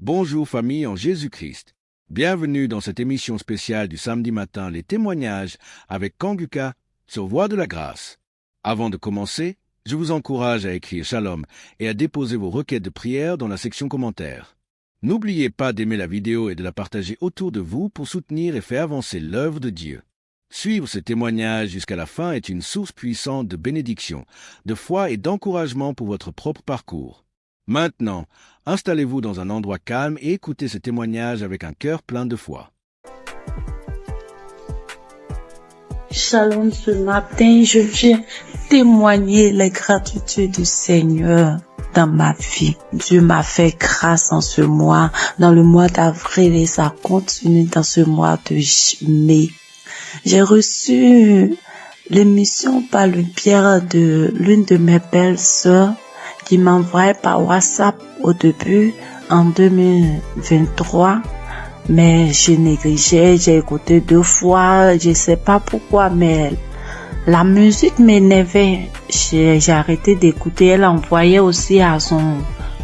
Bonjour famille en Jésus-Christ. Bienvenue dans cette émission spéciale du samedi matin, les témoignages avec Kanguka sur Voie de la Grâce. Avant de commencer, je vous encourage à écrire Shalom et à déposer vos requêtes de prière dans la section commentaires. N'oubliez pas d'aimer la vidéo et de la partager autour de vous pour soutenir et faire avancer l'œuvre de Dieu. Suivre ce témoignage jusqu'à la fin est une source puissante de bénédiction, de foi et d'encouragement pour votre propre parcours. Maintenant, installez-vous dans un endroit calme et écoutez ce témoignage avec un cœur plein de foi. Shalom, ce matin, je viens témoigner les gratitudes du Seigneur dans ma vie. Dieu m'a fait grâce en ce mois, dans le mois d'avril, et ça continue dans ce mois de mai. J'ai reçu l'émission par le biais de l'une de mes belles sœurs qui m'envoyait par WhatsApp au début en 2023, mais je négligeais, j'ai écouté 2 fois, je sais pas pourquoi, mais la musique m'énervait. J'ai arrêté d'écouter. Elle envoyait aussi à son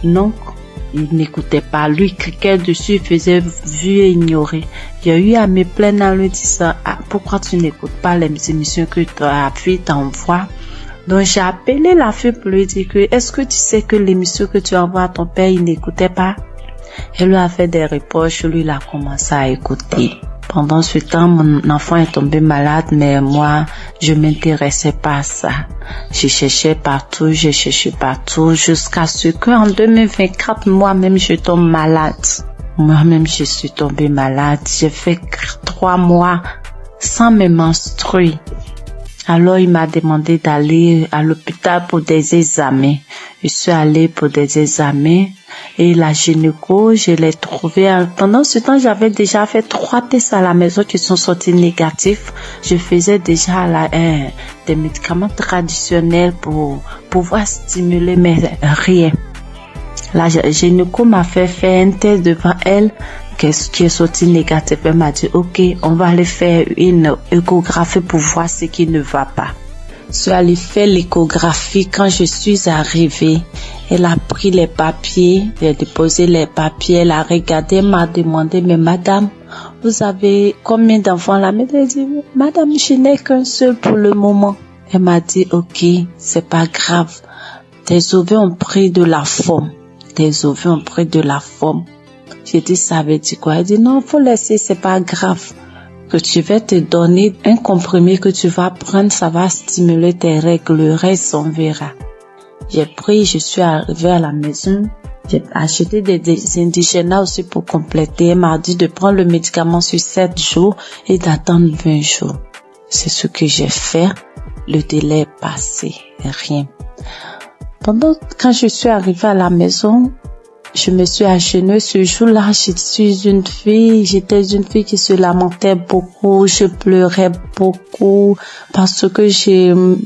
oncle. Il n'écoutait pas. Lui, cliquait dessus, il faisait vu et ignorer. J'ai eu à me plaindre en lui disant, pourquoi tu n'écoutes pas les émissions que ta fille t'envoie? Donc, j'ai appelé la fille pour lui dire que, est-ce que tu sais que l'émission que tu envoies à ton père, il n'écoutait pas? Elle lui a fait des reproches, lui, il a commencé à écouter. Pendant ce temps, mon enfant est tombé malade, mais moi, je m'intéressais pas à ça. J'ai cherché partout, jusqu'à ce qu'en 2024, moi-même, je tombe malade. Moi-même, je suis tombée malade. J'ai fait 3 mois sans me menstruer. Alors, il m'a demandé d'aller à l'hôpital pour des examens. Je suis allée pour des examens et la gynéco, je l'ai trouvée. Pendant ce temps, j'avais déjà fait 3 tests à la maison qui sont sortis négatifs. Je faisais déjà des médicaments traditionnels pour pouvoir stimuler, mais rien. La gynéco m'a fait faire un test devant elle qui est sorti négatif. Elle m'a dit, ok, on va aller faire une échographie pour voir ce qui ne va pas. Je suis allée faire l'échographie. Quand je suis arrivée, elle a pris les papiers, elle a déposé les papiers, elle a regardé, elle m'a demandé, mais madame, vous avez combien d'enfants là? Elle a dit, madame, je n'ai qu'un seul pour le moment. Elle m'a dit, ok, c'est pas grave. Tes ovaires ont pris de la forme. J'ai dit, ça veut dire quoi? Elle dit, non, faut laisser, c'est pas grave. Que tu vas te donner un comprimé que tu vas prendre, ça va stimuler tes règles, le reste, on verra. J'ai pris, je suis arrivée à la maison, j'ai acheté des indigènes aussi pour compléter. Elle m'a dit de prendre le médicament sur 7 jours et d'attendre 20 jours. C'est ce que j'ai fait. Le délai est passé, rien. Quand je suis arrivée à la maison, je me suis agenouillée ce jour-là. J'étais une fille qui se lamentait beaucoup, je pleurais beaucoup parce que je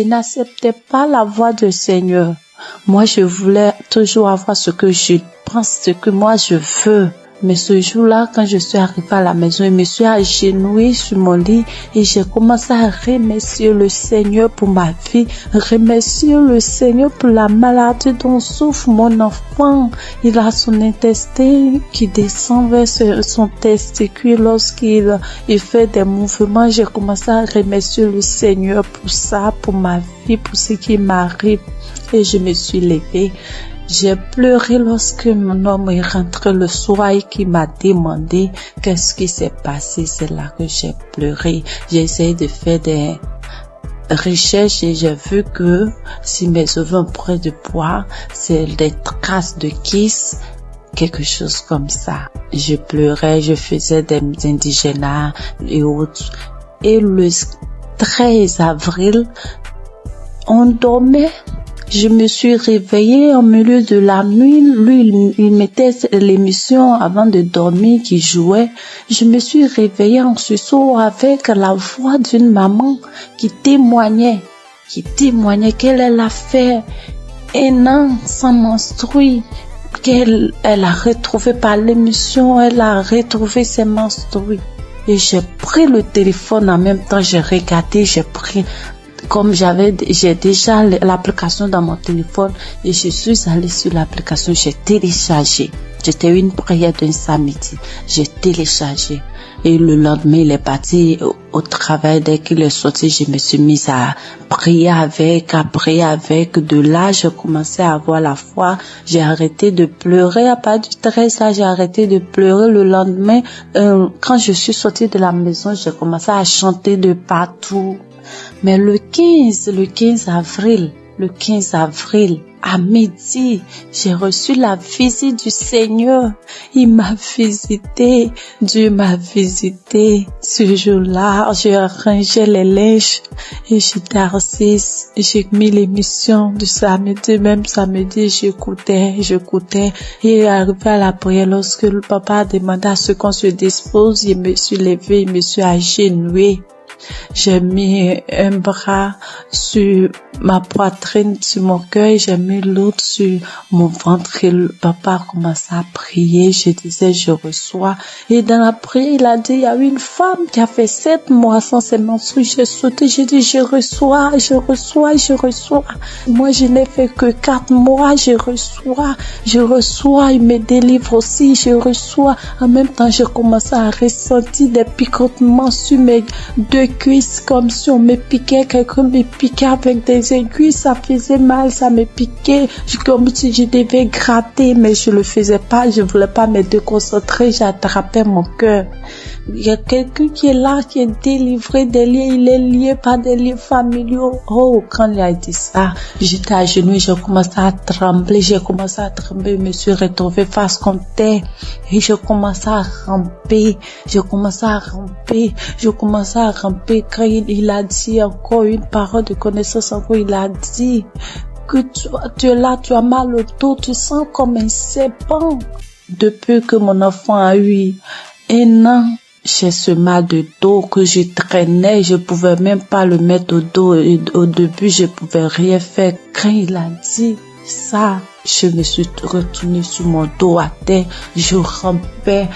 n'acceptais pas la voix du Seigneur. Moi, je voulais toujours avoir ce que je pense, ce que moi je veux. Mais ce jour-là, quand je suis arrivée à la maison, je me suis agenouillée sur mon lit et j'ai commencé à remercier le Seigneur pour ma vie, remercier le Seigneur pour la maladie dont souffre mon enfant. Il a son intestin qui descend vers son testicule lorsqu'il fait des mouvements. J'ai commencé à remercier le Seigneur pour ça, pour ma vie, pour ce qui m'arrive. Et je me suis levée. J'ai pleuré lorsque mon homme est rentré le soir et qui m'a demandé qu'est-ce qui s'est passé. C'est là que j'ai pleuré. J'ai essayé de faire des recherches et j'ai vu que si mes ovaires ont pris de poids, c'est des traces de kiss, quelque chose comme ça. Je pleurais, je faisais des indigénats et autres. Et le 13 avril, on dormait. Je me suis réveillée au milieu de la nuit. Lui, il mettait l'émission avant de dormir qui jouait. Je me suis réveillée en sursaut avec la voix d'une maman qui témoignait qu'elle a fait 1 an sans menstruer, qu'elle a retrouvé par l'émission, elle a retrouvé ses menstrues. Et j'ai pris le téléphone en même temps, j'ai regardé, j'ai pris comme j'ai déjà l'application dans mon téléphone et je suis allée sur l'application, j'ai téléchargé. C'était une prière d'un samedi. J'ai téléchargé. Et le lendemain, il est parti au travail. Dès qu'il est sorti, je me suis mise à prier avec. De là, j'ai commencé à avoir la foi. J'ai arrêté de pleurer. À partir du 13, là, j'ai arrêté de pleurer. Le lendemain, quand je suis sortie de la maison, j'ai commencé à chanter de partout. Mais le 15 avril, à midi, j'ai reçu la visite du Seigneur. Il m'a visité. Dieu m'a visité. Ce jour-là, j'ai rangé les linges et j'étais assise. J'ai mis l'émission du samedi. Même samedi, j'écoutais. Et arrivé à la prière, lorsque le papa a demandé à ce qu'on se dispose, je me suis levée, je me suis agenouillée. J'ai mis un bras sur ma poitrine, sur mon cœur, j'ai mis l'autre sur mon ventre et le papa a commencé à prier. Je disais, je reçois. Et dans la prière, il a dit, il y a une femme qui a fait 7 mois sans ses menstrues. J'ai sauté, j'ai dit, je reçois. Moi, je n'ai fait que 4 mois, je reçois. Il me délivre aussi, je reçois. En même temps, j'ai commencé à ressentir des picotements sur mes 2 cuisses, comme si on me piquait, quelqu'un me piquait avec des aiguilles, ça faisait mal, ça me piquait, comme si je devais gratter, mais je le faisais pas, je voulais pas me déconcentrer, j'attrapais mon cœur. Il y a quelqu'un qui est là, qui est délivré des liens, il est lié par des liens familiaux. Oh, quand il a dit ça, j'étais à genoux, j'ai commencé à trembler, je me suis retrouvée face contre terre et je commençais à ramper. Quand il a dit encore une parole de connaissance, il a dit que tu es là, tu as mal au dos, tu sens comme un serpent. Depuis que mon enfant a eu 1 an, j'ai ce mal de dos que je traînais, je pouvais même pas le mettre au dos et au début je pouvais rien faire. Quand il a dit ça, je me suis retournée sur mon dos à terre, je rampais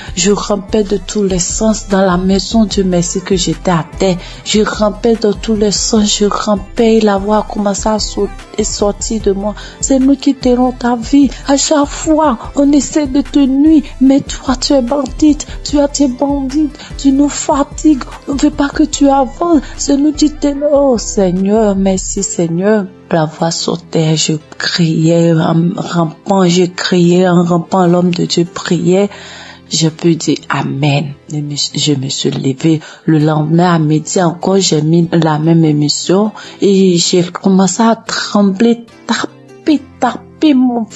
de tous les sens dans la maison. Dieu merci que j'étais à terre, je rampais dans tous les sens, et la voix a commencé à sortir de moi. C'est nous qui tenons ta vie. À chaque fois, on essaie de te nuire, mais toi, tu es bandite, tu nous fatigues, on ne veut pas que tu avances, c'est nous qui tenons. Oh Seigneur, merci Seigneur. La voix sautait, je criais en rampant, l'homme de Dieu priait. Je peux dire Amen. Je me suis levée. Le lendemain à midi encore, j'ai mis la même émission et j'ai commencé à trembler, taper mon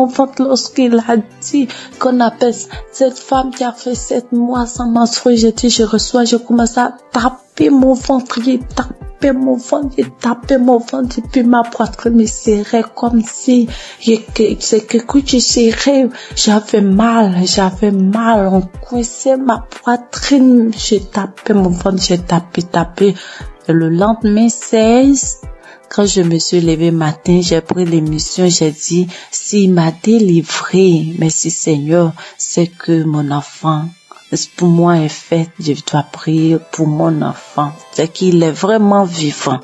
ventre lorsqu'il a dit qu'on appelle cette femme qui a fait 7 mois sans menstruer. J'ai dit je reçois, je commence à taper mon ventre, j'ai tapé mon ventre et puis ma poitrine me serrait comme si c'est quelque chose qui serrait. J'avais mal, on coinçait ma poitrine, j'ai tapé mon ventre, j'ai tapé. Et le lendemain 16, quand je me suis levée matin, j'ai pris l'émission, j'ai dit, s'il m'a délivré, merci Seigneur, c'est que mon enfant, pour moi est fait, je dois prier pour mon enfant, c'est qu'il est vraiment vivant.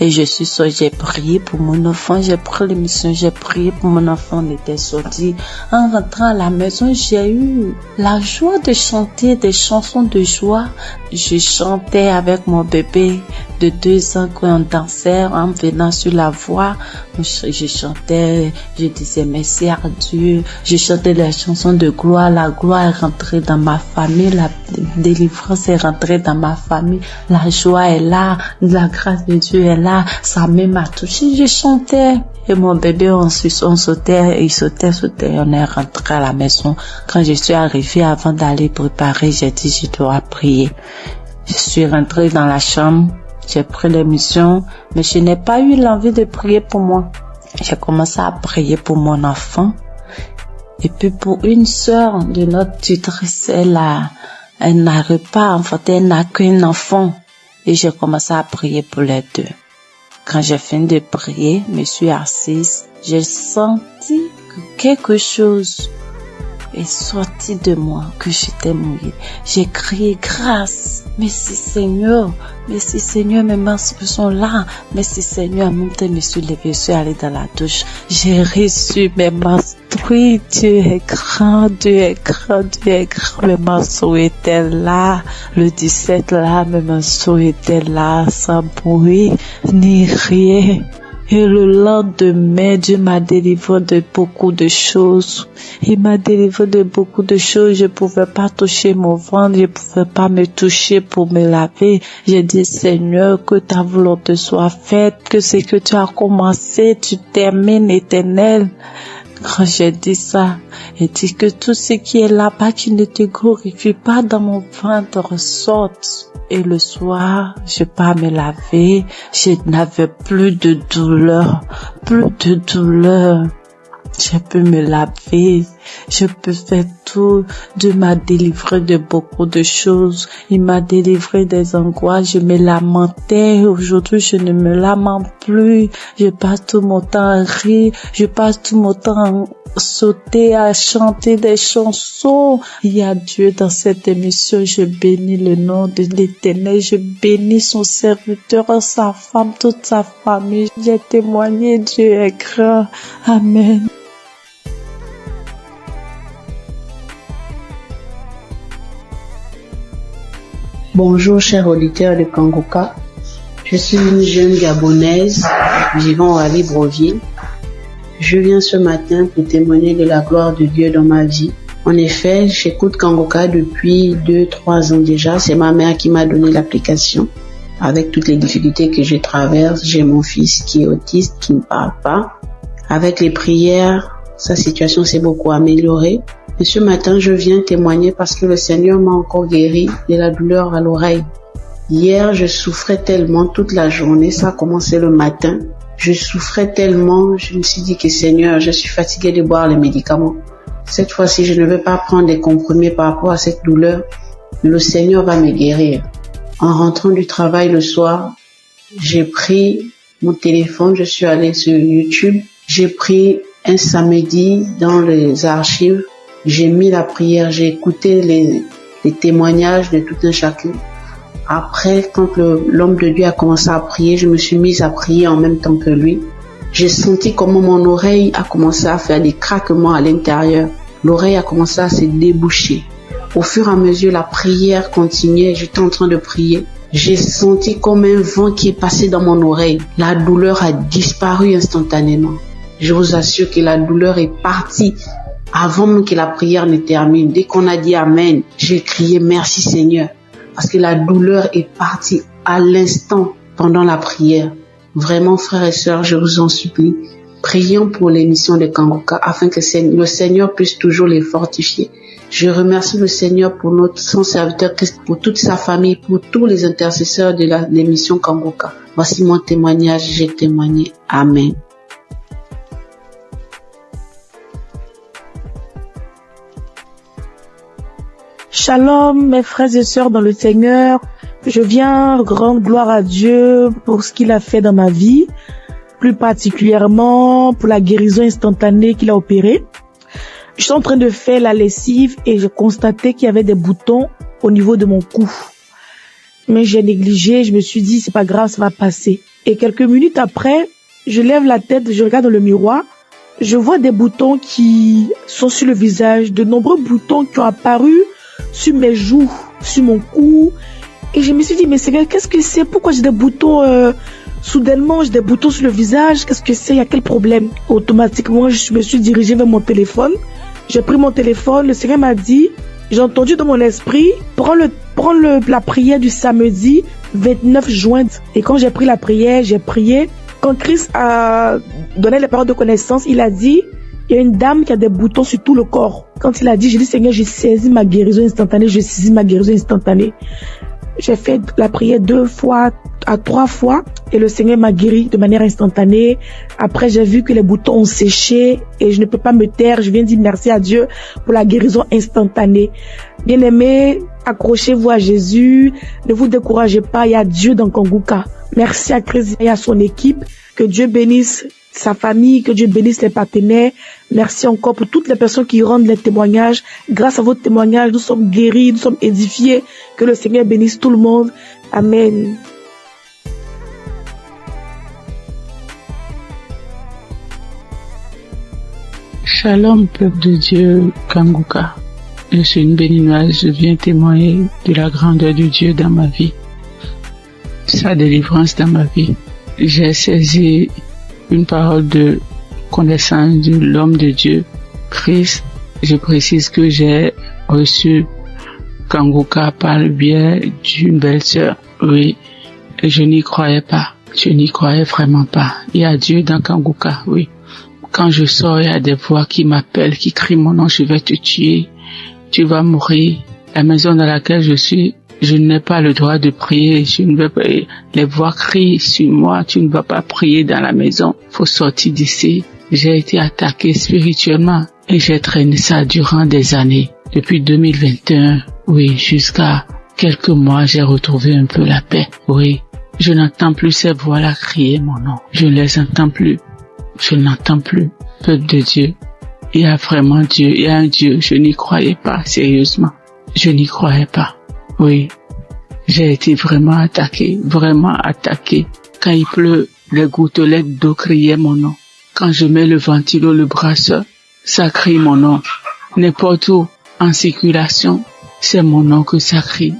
Et j'ai prié pour mon enfant, j'ai pris l'émission, j'ai prié pour mon enfant, on était sorti. En rentrant à la maison, j'ai eu la joie de chanter des chansons de joie. Je chantais avec mon bébé de 2 ans quand on dansait en venant sur la voie. Je chantais, je disais merci à Dieu. Je chantais les chansons de gloire. La gloire est rentrée dans ma famille. La délivrance est rentrée dans ma famille. La joie est là. La grâce de Dieu est là. Sa main m'a touché. Je chantais. Et mon bébé, on sautait, il sautait. On est rentré à la maison. Quand je suis arrivée, avant d'aller préparer, j'ai dit, je dois prier. Je suis rentrée dans la chambre. J'ai pris l'émission, mais je n'ai pas eu l'envie de prier pour moi. J'ai commencé à prier pour mon enfant. Et puis pour une sœur de notre tutrice, elle n'arrive pas à enfanter, elle n'a qu'un enfant. Et j'ai commencé à prier pour les 2. Quand j'ai fini de prier, je me suis assise. J'ai senti que quelque chose, est sorti de moi, que j'étais mouillée. J'ai crié grâce. Merci Seigneur. Merci Seigneur, mes menstrues sont là. Merci Seigneur, en même temps, je me suis levée, je suis allée dans la douche. J'ai reçu mes menstrues. Dieu est grand, Dieu est grand, Dieu est grand. Mes menstrues étaient là. Le 17 là, mes menstrues étaient là, sans bruit, ni rien. Et le lendemain, Dieu m'a délivré de beaucoup de choses. Il m'a délivré de beaucoup de choses. Je pouvais pas toucher mon ventre. Je pouvais pas me toucher pour me laver. J'ai dit, Seigneur, que ta volonté soit faite. Que ce que tu as commencé, tu termines, Éternel. Quand j'ai dit ça, j'ai dit que tout ce qui est là-bas qui ne te glorifie pas dans mon ventre sorte. Et le soir, je pars me laver, je n'avais plus de douleur, plus de douleur. Je peux me laver, je peux faire tout. Dieu m'a délivré de beaucoup de choses. Il m'a délivré des angoisses. Je me lamentais. Aujourd'hui, je ne me lamente plus. Je passe tout mon temps à rire. Je passe tout mon temps à sauter, à chanter des chansons. Il y a Dieu dans cette émission. Je bénis le nom de l'Éternel. Je bénis son serviteur, sa femme, toute sa famille. J'ai témoigné. Dieu est grand. Amen. Bonjour chers auditeurs de Kangoka, je suis une jeune Gabonaise vivant à Libreville. Je viens ce matin pour témoigner de la gloire de Dieu dans ma vie. En effet, j'écoute Kangoka depuis 2-3 ans déjà. C'est ma mère qui m'a donné l'application. Avec toutes les difficultés que je traverse, j'ai mon fils qui est autiste, qui ne parle pas. Avec les prières, sa situation s'est beaucoup améliorée. Et ce matin, je viens témoigner parce que le Seigneur m'a encore guéri de la douleur à l'oreille. Hier, je souffrais tellement toute la journée, ça a commencé le matin. Je souffrais tellement, je me suis dit que Seigneur, je suis fatiguée de boire les médicaments. Cette fois-ci, je ne vais pas prendre des comprimés par rapport à cette douleur. Le Seigneur va me guérir. En rentrant du travail le soir, j'ai pris mon téléphone, je suis allée sur YouTube. J'ai pris un samedi dans les archives. J'ai mis la prière, j'ai écouté les témoignages de tout un chacun. Après, quand l'homme de Dieu a commencé à prier, je me suis mise à prier en même temps que lui. J'ai senti comment mon oreille a commencé à faire des craquements à l'intérieur. L'oreille a commencé à se déboucher. Au fur et à mesure, la prière continuait. J'étais en train de prier. J'ai senti comme un vent qui est passé dans mon oreille. La douleur a disparu instantanément. Je vous assure que la douleur est partie avant même que la prière ne termine. Dès qu'on a dit Amen, j'ai crié merci Seigneur. Parce que la douleur est partie à l'instant pendant la prière. Vraiment, frères et sœurs, je vous en supplie, prions pour l'émission de Kangoka afin que le Seigneur puisse toujours les fortifier. Je remercie le Seigneur pour son serviteur Christ, pour toute sa famille, pour tous les intercesseurs de l'émission Kangoka. Voici mon témoignage, j'ai témoigné. Amen. Shalom, mes frères et sœurs dans le Seigneur. Je viens rendre gloire à Dieu pour ce qu'il a fait dans ma vie, plus particulièrement pour la guérison instantanée qu'il a opérée. Je suis en train de faire la lessive et j'ai constaté qu'il y avait des boutons au niveau de mon cou. Mais j'ai négligé, je me suis dit c'est pas grave, ça va passer. Et quelques minutes après, je lève la tête, je regarde dans le miroir, je vois des boutons qui sont sur le visage, de nombreux boutons qui ont apparu sur mes joues, sur mon cou. Et je me suis dit, mais Seigneur, qu'est-ce que c'est? Pourquoi j'ai des boutons soudainement, j'ai des boutons sur le visage? Qu'est-ce que c'est? Il y a quel problème? Automatiquement, je me suis dirigée vers mon téléphone. J'ai pris mon téléphone. Le Seigneur m'a dit, j'ai entendu dans mon esprit, prends la prière du samedi 29 juin. Et quand j'ai pris la prière, j'ai prié. Quand Christ a donné les paroles de connaissance, il a dit, il y a une dame qui a des boutons sur tout le corps. Quand il a dit, j'ai dit, Seigneur, j'ai saisi ma guérison instantanée, j'ai saisi ma guérison instantanée. J'ai fait la prière 2 fois à 3 fois et le Seigneur m'a guéri de manière instantanée. Après, j'ai vu que les boutons ont séché et je ne peux pas me taire. Je viens dire merci à Dieu pour la guérison instantanée. Bien-aimés, accrochez-vous à Jésus. Ne vous découragez pas. Il y a Dieu dans Kangoka. Merci à Chris et à son équipe. Que Dieu bénisse sa famille, que Dieu bénisse les partenaires. Merci encore pour toutes les personnes qui rendent les témoignages. Grâce à votre témoignage, nous sommes guéris, nous sommes édifiés. Que le Seigneur bénisse tout le monde. Amen. Shalom, peuple de Dieu, Kanguka. Je suis une béninoise, je viens témoigner de la grandeur de Dieu dans ma vie, sa délivrance dans ma vie. J'ai saisi une parole de connaissance de l'homme de Dieu, Christ. Je précise que j'ai reçu Kanguka par le biais d'une belle-sœur. Oui, je n'y croyais pas. Je n'y croyais vraiment pas. Il y a Dieu dans Kanguka, oui. Quand je sors, il y a des voix qui m'appellent, qui crient mon nom, je vais te tuer, tu vas mourir. La maison dans laquelle je suis, je n'ai pas le droit de prier, je ne vais pas, les voix crient sur moi, tu ne vas pas prier dans la maison, faut sortir d'ici. J'ai été attaqué spirituellement et j'ai traîné ça durant des années. Depuis 2021, oui, jusqu'à quelques mois, j'ai retrouvé un peu la paix, oui. Je n'entends plus ces voix-là crier mon nom, je ne les entends plus. Je n'entends plus. Peuple de Dieu, il y a vraiment Dieu, il y a un Dieu. Je n'y croyais pas, sérieusement. Je n'y croyais pas. Oui, j'ai été vraiment attaqué. Quand il pleut, les gouttelettes d'eau criaient mon nom. Quand je mets le ventilo, le brasseur, ça crie mon nom. N'importe où, en circulation, c'est mon nom que ça crie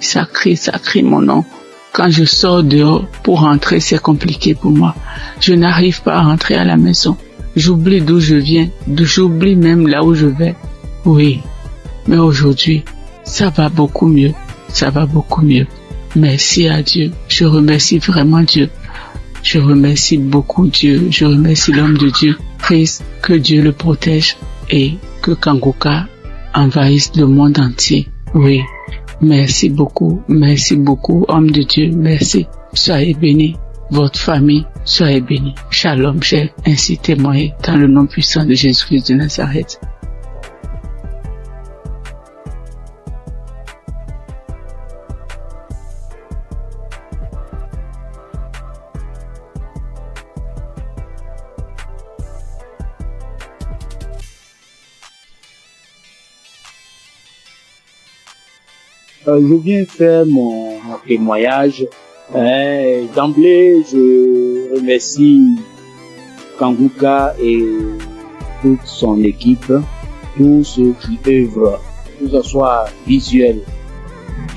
mon nom. Quand je sors dehors pour rentrer, c'est compliqué pour moi. Je n'arrive pas à rentrer à la maison. J'oublie d'où je viens, j'oublie même là où je vais. Oui, mais aujourd'hui, ça va beaucoup mieux. Merci à Dieu. Je remercie vraiment Dieu. Je remercie beaucoup Dieu. Je remercie l'homme de Dieu. Christ, que Dieu le protège et que Kanguka envahisse le monde entier. Oui. Merci beaucoup, homme de Dieu, merci. Soyez bénis, votre famille, soyez bénis. Shalom, j'ai ainsi témoigné dans le nom puissant de Jésus-Christ de Nazareth. Je viens faire mon témoignage. D'emblée, je remercie Kanguka et toute son équipe, tous ceux qui œuvrent, que ce soit visuel.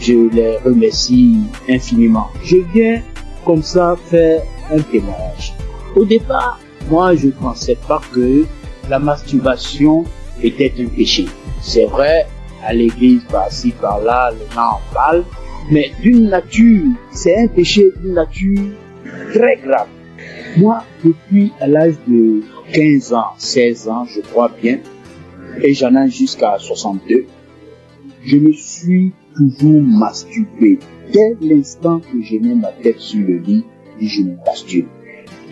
Je les remercie infiniment. Je viens comme ça faire un témoignage. Au départ, moi, je ne pensais pas que la masturbation était un péché. C'est vrai, à l'église, par-ci, par-là, les gens en parlent, mais d'une nature, c'est un péché d'une nature très grave. Moi, depuis à l'âge de 15 ans, 16 ans, je crois bien, et j'en ai jusqu'à 62, je me suis toujours masturbé. Dès l'instant que je mets ma tête sur le lit, je me masturbe.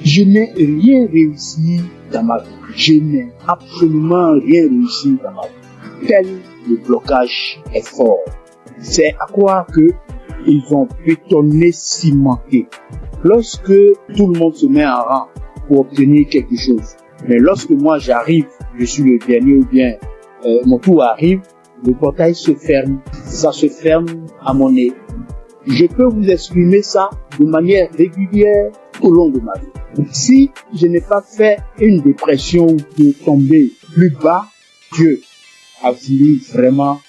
Je n'ai rien réussi dans ma vie. Je n'ai absolument rien réussi dans ma vie. Tel le blocage est fort. C'est à croire que ils ont bétonné, cimenté. Lorsque tout le monde se met en rang pour obtenir quelque chose, mais lorsque moi j'arrive, je suis le dernier ou bien mon tour arrive, le portail se ferme. Ça se ferme à mon nez. Je peux vous exprimer ça de manière régulière au long de ma vie. Si je n'ai pas fait une dépression de tomber plus bas, Dieu a voulu vraiment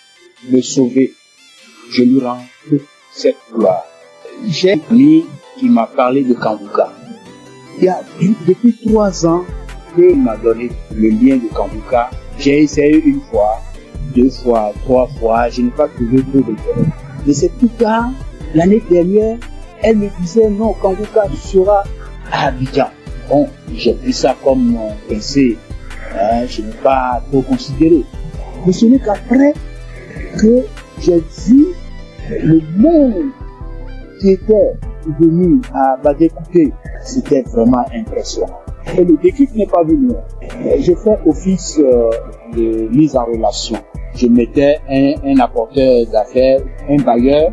me sauver. Je lui rends toute cette gloire. J'ai un ami qui m'a parlé de Kanguka. Il y a depuis 3 ans qu'il m'a donné le lien de Kanguka. J'ai essayé 1 fois, 2 fois, 3 fois, je n'ai pas trouvé trop de temps. Mais c'est plus tard, l'année dernière, elle me disait non, Kanguka sera à Abidjan. Bon, j'ai pris ça comme mon pensée. Je n'ai pas trop considéré. Mais ce n'est qu'après que j'ai vu le monde qui était venu à Badékouté. C'était vraiment impressionnant. Et le déclic n'est pas venu. J'ai fait office de mise en relation. Je mettais un apporteur d'affaires, un bailleur,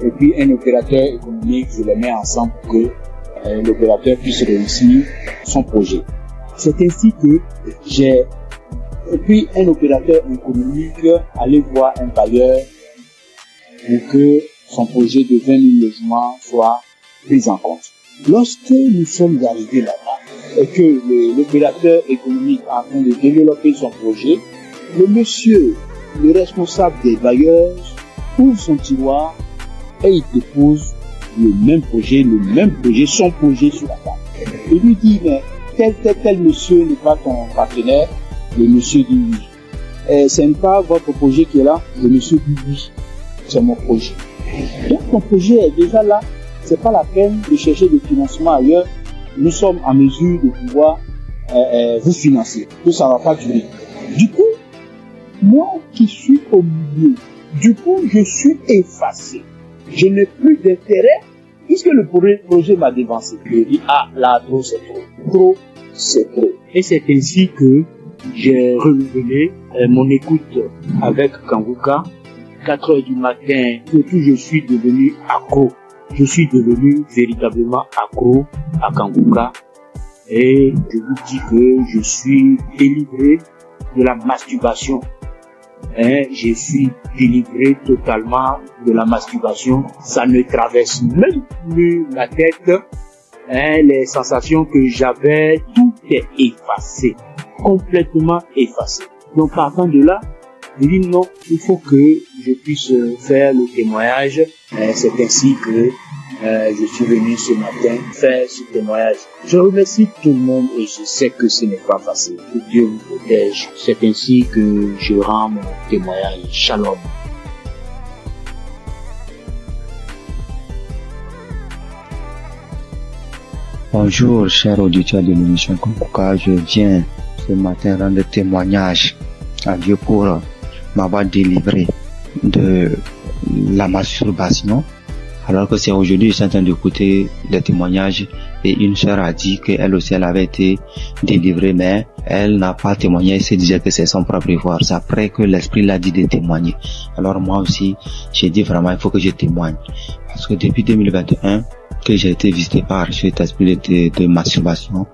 et puis un opérateur économique. Je les mets ensemble pour que l'opérateur puisse réussir son projet. C'est ainsi que j'ai pris un opérateur économique, aller voir un bailleur pour que son projet de 20 000 logements soit pris en compte. Lorsque nous sommes arrivés là-bas et que l'opérateur économique est en train de développer son projet, le monsieur, le responsable des bailleurs, ouvre son tiroir et il dépose le même projet, son projet sur la table. Il lui dit, mais tel monsieur n'est pas ton partenaire. Le monsieur dit oui. Ce n'est pas votre projet qui est là. Le monsieur dit oui. C'est mon projet. Donc ton projet est déjà là. C'est pas la peine de chercher des financements ailleurs. Nous sommes en mesure de pouvoir vous financer. Tout ça va pas durer. Du coup, moi qui suis au milieu, je suis effacé. Je n'ai plus d'intérêt puisque le projet m'a dévancé. Je dis, là, trop, c'est trop. Trop, c'est trop. Et c'est ainsi que j'ai renouvelé mon écoute avec Kanguka. 4 heures du matin, surtout je suis devenu accro. Je suis devenu véritablement accro à Kanguka. Et je vous dis que je suis délivré de la masturbation. Je suis délivré totalement de la masturbation. Ça ne traverse même plus la tête. Les sensations que j'avais, tout est effacé. Complètement effacé. Donc partant de là, je dis non, il faut que je puisse faire le témoignage. C'est ainsi que je suis venu ce matin faire ce témoignage. Je remercie tout le monde et je sais que ce n'est pas facile. Que Dieu vous protège. C'est ainsi que je rends mon témoignage. Shalom. Bonjour, chers auditeurs de l'émission Kanguka. Je viens ce matin rendre témoignage à Dieu pour m'avoir délivré de la masturbation. Alors que c'est aujourd'hui, je suis en train d'écouter des témoignages et une sœur a dit qu'elle aussi, elle avait été délivrée, mais elle n'a pas témoigné, elle se disait que c'est son propre pouvoir. C'est après que l'Esprit l'a dit de témoigner. Alors moi aussi, j'ai dit vraiment, il faut que je témoigne. Parce que depuis 2021, que j'ai été visité par cet esprit de masturbation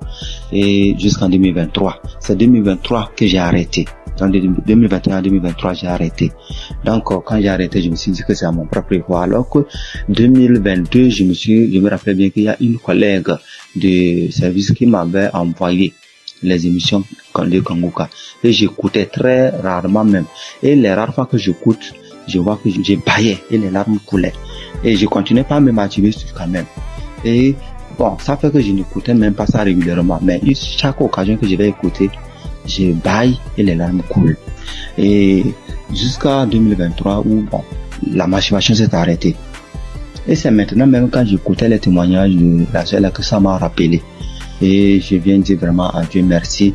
et jusqu'en 2023. C'est 2023 que j'ai arrêté. En 2021 2023, j'ai arrêté. Donc, quand j'ai arrêté, je me suis dit que c'est à mon propre pouvoir. Alors que 2022, je me rappelais bien qu'il y a une collègue de service qui m'avait envoyé les émissions de Kanguka. Et j'écoutais très rarement même. Et les rares fois que j'écoute, je vois que j'ai baillé et les larmes coulaient. Et je continuais pas à me masturber quand même. Et bon, ça fait que je n'écoutais même pas ça régulièrement. Mais chaque occasion que je vais écouter, je baille et les larmes coulent. Et jusqu'à 2023 où bon, la masturbation s'est arrêtée. Et c'est maintenant même quand j'écoutais les témoignages de la sœur que ça m'a rappelé. Et je viens dire vraiment à Dieu merci.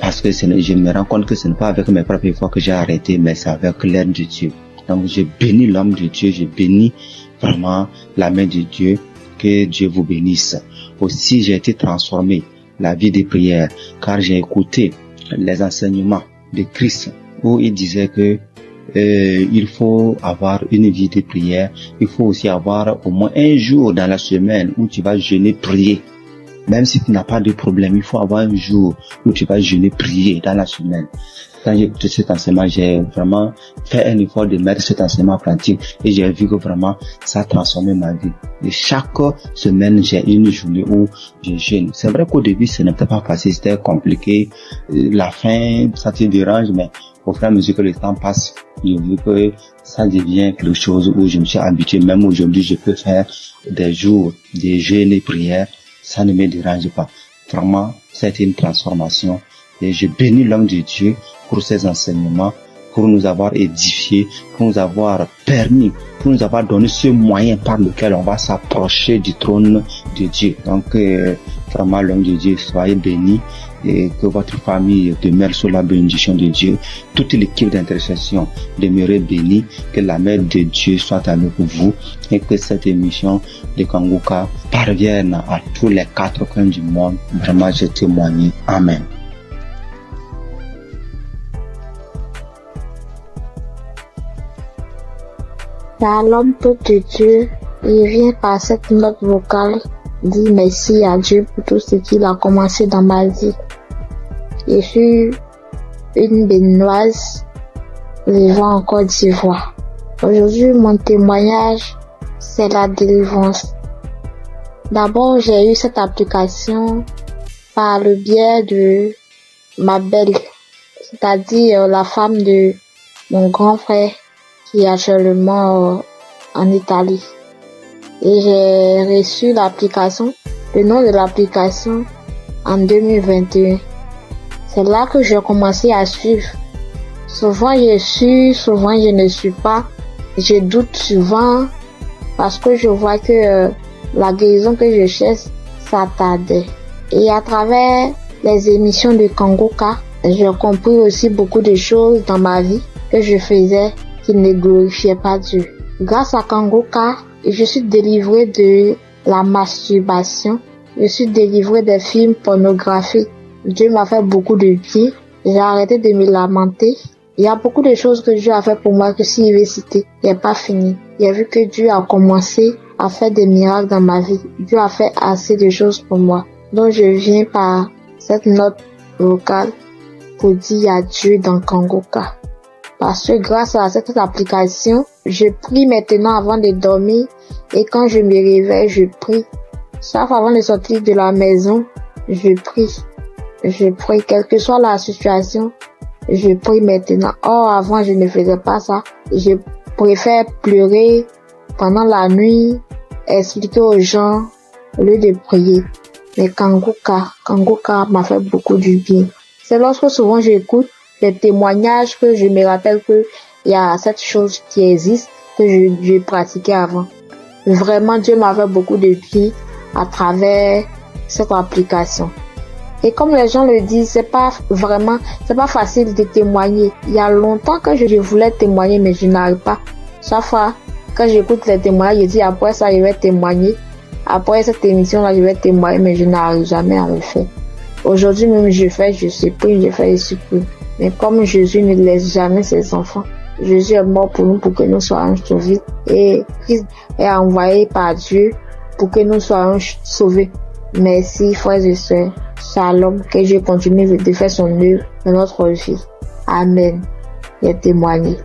Parce que je me rends compte que ce n'est pas avec mes propres efforts que j'ai arrêté, mais c'est avec l'aide de Dieu. Donc je bénis l'homme de Dieu, je bénis vraiment la main de Dieu, que Dieu vous bénisse. Aussi j'ai été transformé, la vie de prière, car j'ai écouté les enseignements de Christ, où il disait que il faut avoir une vie de prière, il faut aussi avoir au moins un jour dans la semaine où tu vas jeûner, prier. Même si tu n'as pas de problème, il faut avoir un jour où tu vas jeûner, prier dans la semaine. Quand j'ai écouté cet enseignement, j'ai vraiment fait un effort de mettre cet enseignement en pratique et j'ai vu que vraiment ça a transformé ma vie. Et chaque semaine, j'ai une journée où je jeûne. C'est vrai qu'au début, ce n'était pas facile, c'était compliqué. La faim, ça te dérange, mais au fur et à mesure que le temps passe, j'ai vu que ça devient quelque chose où je me suis habitué. Même aujourd'hui, je peux faire des jours de jeûne et prière. Ça ne me dérange pas. Vraiment, c'est une transformation. Et je bénis l'homme de Dieu pour ses enseignements, pour nous avoir édifiés, pour nous avoir permis, pour nous avoir donné ce moyen par lequel on va s'approcher du trône de Dieu. Donc, vraiment, l'homme de Dieu, soyez bénis et que votre famille demeure sous la bénédiction de Dieu. Toute l'équipe d'intercession demeure bénie, que la main de Dieu soit avec vous et que cette émission de Kanguka parvienne à tous les 4 coins du monde. Vraiment, je témoigne. Amen. L'homme de Dieu, il vient par cette note vocale dire merci à Dieu pour tout ce qu'il a commencé dans ma vie. Je suis une béninoise vivant en Côte d'Ivoire. Aujourd'hui, mon témoignage, c'est la délivrance. D'abord, j'ai eu cette application par le biais de ma belle, c'est-à-dire la femme de mon grand frère qui est actuellement en Italie. Et j'ai reçu l'application, le nom de l'application en 2021. C'est là que j'ai commencé à suivre. Souvent je suis, souvent je ne suis pas. Je doute souvent parce que je vois que la guérison que je cherche, ça tardait. Et à travers les émissions de Kangoka, j'ai compris aussi beaucoup de choses dans ma vie que je faisais qui ne glorifiaient pas Dieu. Grâce à Kangoka, je suis délivrée de la masturbation. Je suis délivrée des films pornographiques. Dieu m'a fait beaucoup de bien. J'ai arrêté de me lamenter. Il y a beaucoup de choses que Dieu a fait pour moi que s'il veut citer, il n'est pas fini. J'ai vu que Dieu a commencé à faire des miracles dans ma vie. Dieu a fait assez de choses pour moi. Donc je viens par cette note vocale pour dire adieu dans Kangoka. Parce que grâce à cette application, je prie maintenant avant de dormir et quand je me réveille, je prie. Sauf avant de sortir de la maison, je prie. Je prie, quelle que soit la situation, je prie maintenant. Or, avant, je ne faisais pas ça. Je préfère pleurer pendant la nuit, expliquer aux gens au lieu de prier. Mais Kangoka m'a fait beaucoup du bien. C'est lorsque souvent j'écoute les témoignages que je me rappelle que il y a cette chose qui existe que je pratiquais avant. Vraiment, Dieu m'a fait beaucoup de bien à travers cette application. Et comme les gens le disent, c'est pas facile de témoigner. Il y a longtemps que je voulais témoigner, mais je n'arrive pas. Chaque fois, quand j'écoute les témoignages, je dis après ça, je vais témoigner. Après cette émission-là, je vais témoigner, mais je n'arrive jamais à le faire. Aujourd'hui même, je supprime. Mais comme Jésus ne laisse jamais ses enfants, Jésus est mort pour nous, pour que nous soyons sauvés. Et Christ est envoyé par Dieu pour que nous soyons sauvés. Merci, frères et sœurs. Shalom, que Dieu continue de faire son œuvre dans notre vie. Amen. Et témoigner.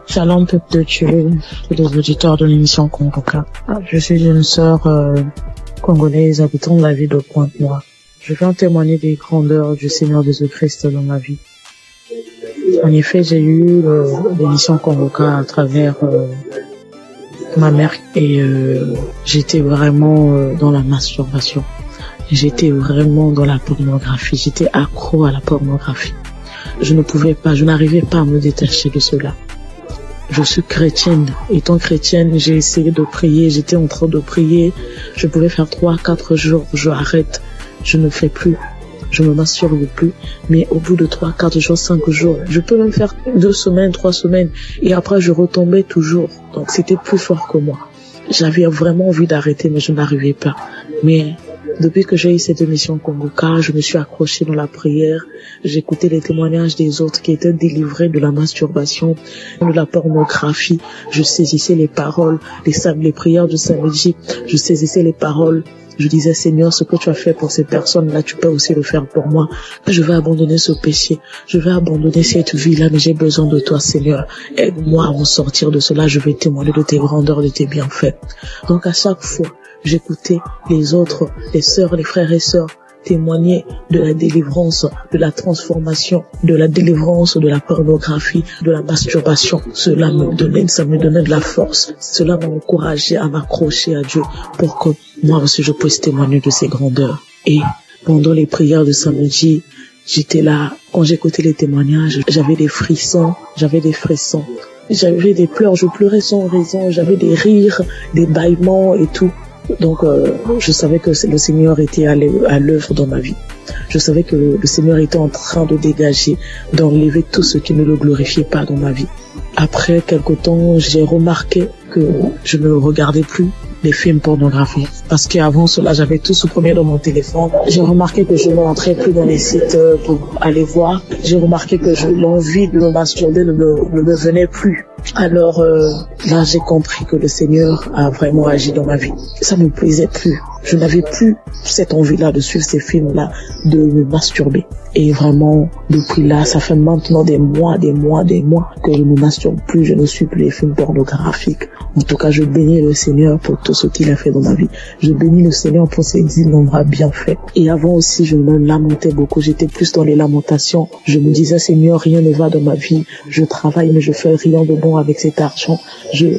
Shalom, peuple de Dieu, tous les auditeurs de l'émission Kangoka. Je suis une sœur congolaise habitant la ville de Pointe-Noire. Je viens témoigner des grandeurs du Seigneur Jésus-Christ dans ma vie. En effet, j'ai eu l'émission Kangoka à travers ma mère et j'étais vraiment dans la masturbation. J'étais vraiment dans la pornographie. J'étais accro à la pornographie. Je n'arrivais pas à me détacher de cela. Je suis chrétienne. Étant chrétienne, j'ai essayé de prier. J'étais en train de prier. Je pouvais faire 3-4 jours. Je arrête. Je ne fais plus. Je me masturbe plus. Mais au bout de 3-4 jours, 5 jours, je peux même faire 2 semaines, 3 semaines. Et après, je retombais toujours. Donc, c'était plus fort que moi. J'avais vraiment envie d'arrêter, mais je n'arrivais pas. Mais depuis que j'ai eu cette émission Kangoka, je me suis accrochée dans la prière. J'écoutais les témoignages des autres qui étaient délivrés de la masturbation, de la pornographie. Je saisissais les paroles, les prières du samedi. Je saisissais les paroles. Je disais, Seigneur, ce que tu as fait pour ces personnes-là, tu peux aussi le faire pour moi. Je vais abandonner ce péché. Je vais abandonner cette vie-là, mais j'ai besoin de toi, Seigneur. Aide-moi à m'en sortir de cela. Je vais témoigner de tes grandeurs, de tes bienfaits. Donc, à chaque fois, j'écoutais les autres, les sœurs, les frères et sœurs témoigner de la délivrance, de la transformation, de la délivrance de la pornographie, de la masturbation. Ça me donnait de la force. Cela m'a encouragé à m'accrocher à Dieu pour que moi aussi je puisse témoigner de ses grandeurs. Et pendant les prières de samedi, j'étais là. Quand j'écoutais les témoignages, j'avais des frissons. J'avais des pleurs, je pleurais sans raison. J'avais des rires, des bâillements et tout. Donc, je savais que le Seigneur était à l'œuvre dans ma vie. Je savais que le Seigneur était en train de dégager, d'enlever tout ce qui ne le glorifiait pas dans ma vie. Après quelque temps, j'ai remarqué que je ne regardais plus les films pornographiques. Parce qu'avant cela, j'avais tout supprimé dans mon téléphone. J'ai remarqué que je ne rentrais plus dans les sites pour aller voir. J'ai remarqué que l'envie de me masturber ne me venait plus. Alors là, j'ai compris que le Seigneur a vraiment agi dans ma vie. Ça ne me plaisait plus. Je n'avais plus cette envie-là de suivre ces films-là, de me masturber. Et vraiment, depuis là, ça fait maintenant des mois que je ne masturbe plus, je ne suis plus les films pornographiques. En tout cas, je bénis le Seigneur pour tout ce qu'il a fait dans ma vie. Je bénis le Seigneur pour ses innombrables bienfaits. Et avant aussi, je me lamentais beaucoup. J'étais plus dans les lamentations. Je me disais, Seigneur, rien ne va dans ma vie. Je travaille, mais je fais rien de bon avec cet argent.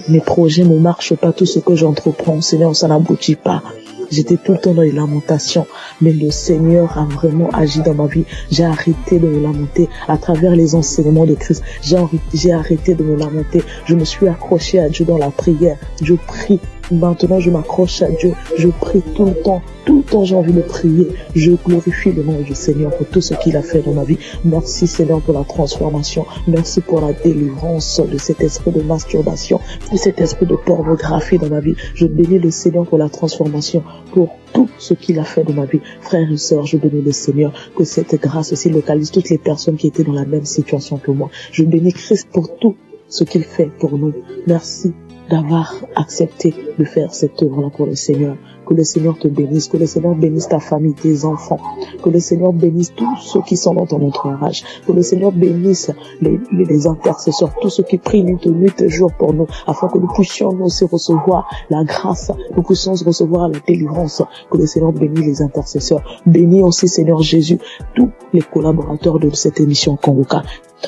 Mes projets ne marchent pas. Tout ce que j'entreprends, Seigneur, ça n'aboutit pas. J'étais tout le temps dans les lamentations, mais le Seigneur a vraiment agi dans ma vie. J'ai arrêté de me lamenter à travers les enseignements de Christ. J'ai arrêté de me lamenter. Je me suis accroché à Dieu dans la prière. Je prie. Maintenant, je m'accroche à Dieu. Je prie tout le temps. Tout le temps, j'ai envie de prier. Je glorifie le nom du Seigneur pour tout ce qu'il a fait dans ma vie. Merci, Seigneur, pour la transformation. Merci pour la délivrance de cet esprit de masturbation, de cet esprit de pornographie dans ma vie. Je bénis le Seigneur pour la transformation, pour tout ce qu'il a fait dans ma vie. Frères et sœurs, je bénis le Seigneur, que cette grâce aussi localise toutes les personnes qui étaient dans la même situation que moi. Je bénis Christ pour tout ce qu'il fait pour nous. Merci d'avoir accepté de faire cette œuvre-là pour le Seigneur. Que le Seigneur te bénisse, que le Seigneur bénisse ta famille, tes enfants, que le Seigneur bénisse tous ceux qui sont dans ton entourage, que le Seigneur bénisse les intercesseurs, tous ceux qui prient nuit et jour pour nous, afin que nous puissions nous aussi recevoir la grâce, nous puissions recevoir la délivrance, que le Seigneur bénisse les intercesseurs. Bénis aussi, Seigneur Jésus, tous les collaborateurs de cette émission Kongoka.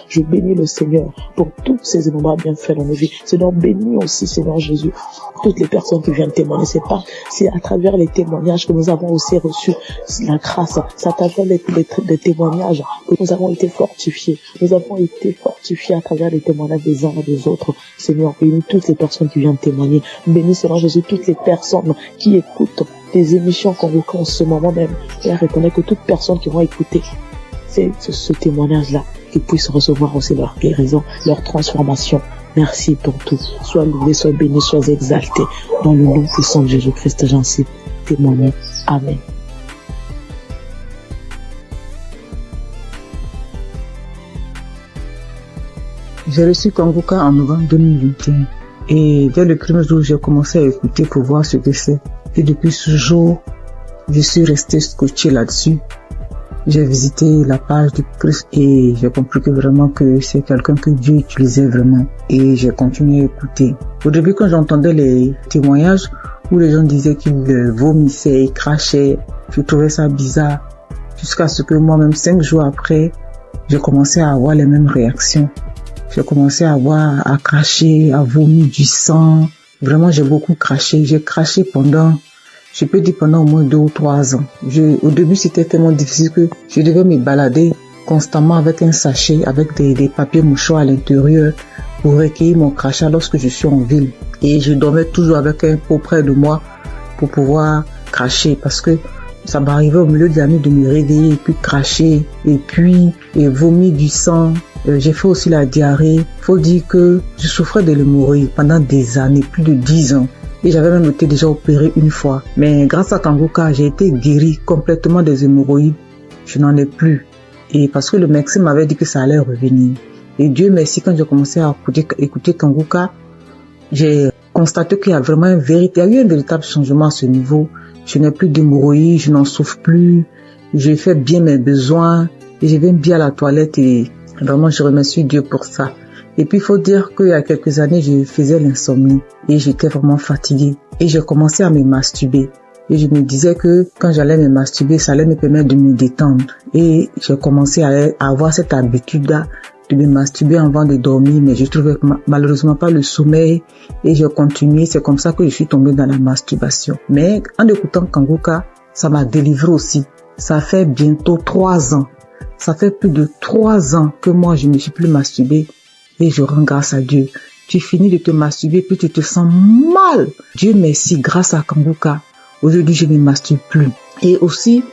Je bénis le Seigneur pour tous ces innombrables bienfaits dans nos vies. Seigneur, bénis aussi, Seigneur Jésus, toutes les personnes qui viennent témoigner. C'est à travers les témoignages que nous avons aussi reçu la grâce. C'est à travers les témoignages que nous avons été fortifiés. Nous avons été fortifiés à travers les témoignages des uns et des autres. Seigneur, bénis toutes les personnes qui viennent témoigner. Bénis, Seigneur Jésus, toutes les personnes qui écoutent des émissions Kongoka en ce moment même. Et reconnaît que toutes personnes qui vont écouter ce témoignage-là, qu'ils puissent recevoir aussi leur guérison, leur transformation. Merci pour tout. Sois loué, sois béni, sois exalté. Dans le nom puissant de Jésus-Christ, j'en sais témoigner. Amen. J'ai reçu Kongoka en novembre 2021. Et dès le premier jour, j'ai commencé à écouter pour voir ce que c'est. Et depuis ce jour, je suis resté scotché là-dessus. J'ai visité la page du Christ et j'ai compris que vraiment que c'est quelqu'un que Dieu utilisait vraiment. Et j'ai continué à écouter. Au début, quand j'entendais les témoignages où les gens disaient qu'ils vomissaient, ils crachaient, je trouvais ça bizarre. Jusqu'à ce que moi-même, 5 jours après, j'ai commencé à avoir les mêmes réactions. J'ai commencé à cracher, à vomir du sang. Vraiment, j'ai beaucoup craché. J'ai craché pendant au moins 2 ou 3 ans. Au début, c'était tellement difficile que je devais me balader constamment avec un sachet, avec des papiers mouchoirs à l'intérieur pour recueillir mon crachat lorsque je suis en ville. Et je dormais toujours avec un pot près de moi pour pouvoir cracher parce que ça m'arrivait au milieu de la nuit de me réveiller et puis cracher et puis vomir du sang. J'ai fait aussi la diarrhée. Faut dire que je souffrais de l'hémorroïde pendant des années, plus de 10 ans. Et j'avais même été déjà opéré une fois. Mais grâce à Kongoka, j'ai été guéri complètement des hémorroïdes. Je n'en ai plus. Et parce que le médecin m'avait dit que ça allait revenir. Et Dieu merci, quand j'ai commencé à écouter Kongoka, j'ai constaté qu'il y a vraiment il y a eu un véritable changement à ce niveau. Je n'ai plus d'hémorroïdes, je n'en souffre plus. Je fais bien mes besoins. Et je vais bien à la toilette et vraiment je remercie Dieu pour ça. Et puis, il faut dire qu'il y a quelques années, je faisais l'insomnie et j'étais vraiment fatiguée. Et j'ai commencé à me masturber. Et je me disais que quand j'allais me masturber, ça allait me permettre de me détendre. Et j'ai commencé à avoir cette habitude-là de me masturber avant de dormir, mais je trouvais malheureusement pas le sommeil. Et j'ai continué. C'est comme ça que je suis tombée dans la masturbation. Mais en écoutant Kongoka, ça m'a délivré aussi. Ça fait bientôt 3 ans. Ça fait plus de 3 ans que moi, je ne me suis plus masturbée. Et je rends grâce à Dieu. Tu finis de te masturber, puis tu te sens mal. Dieu merci, grâce à Kongoka. Aujourd'hui, je ne me masturbe plus. Et aussi,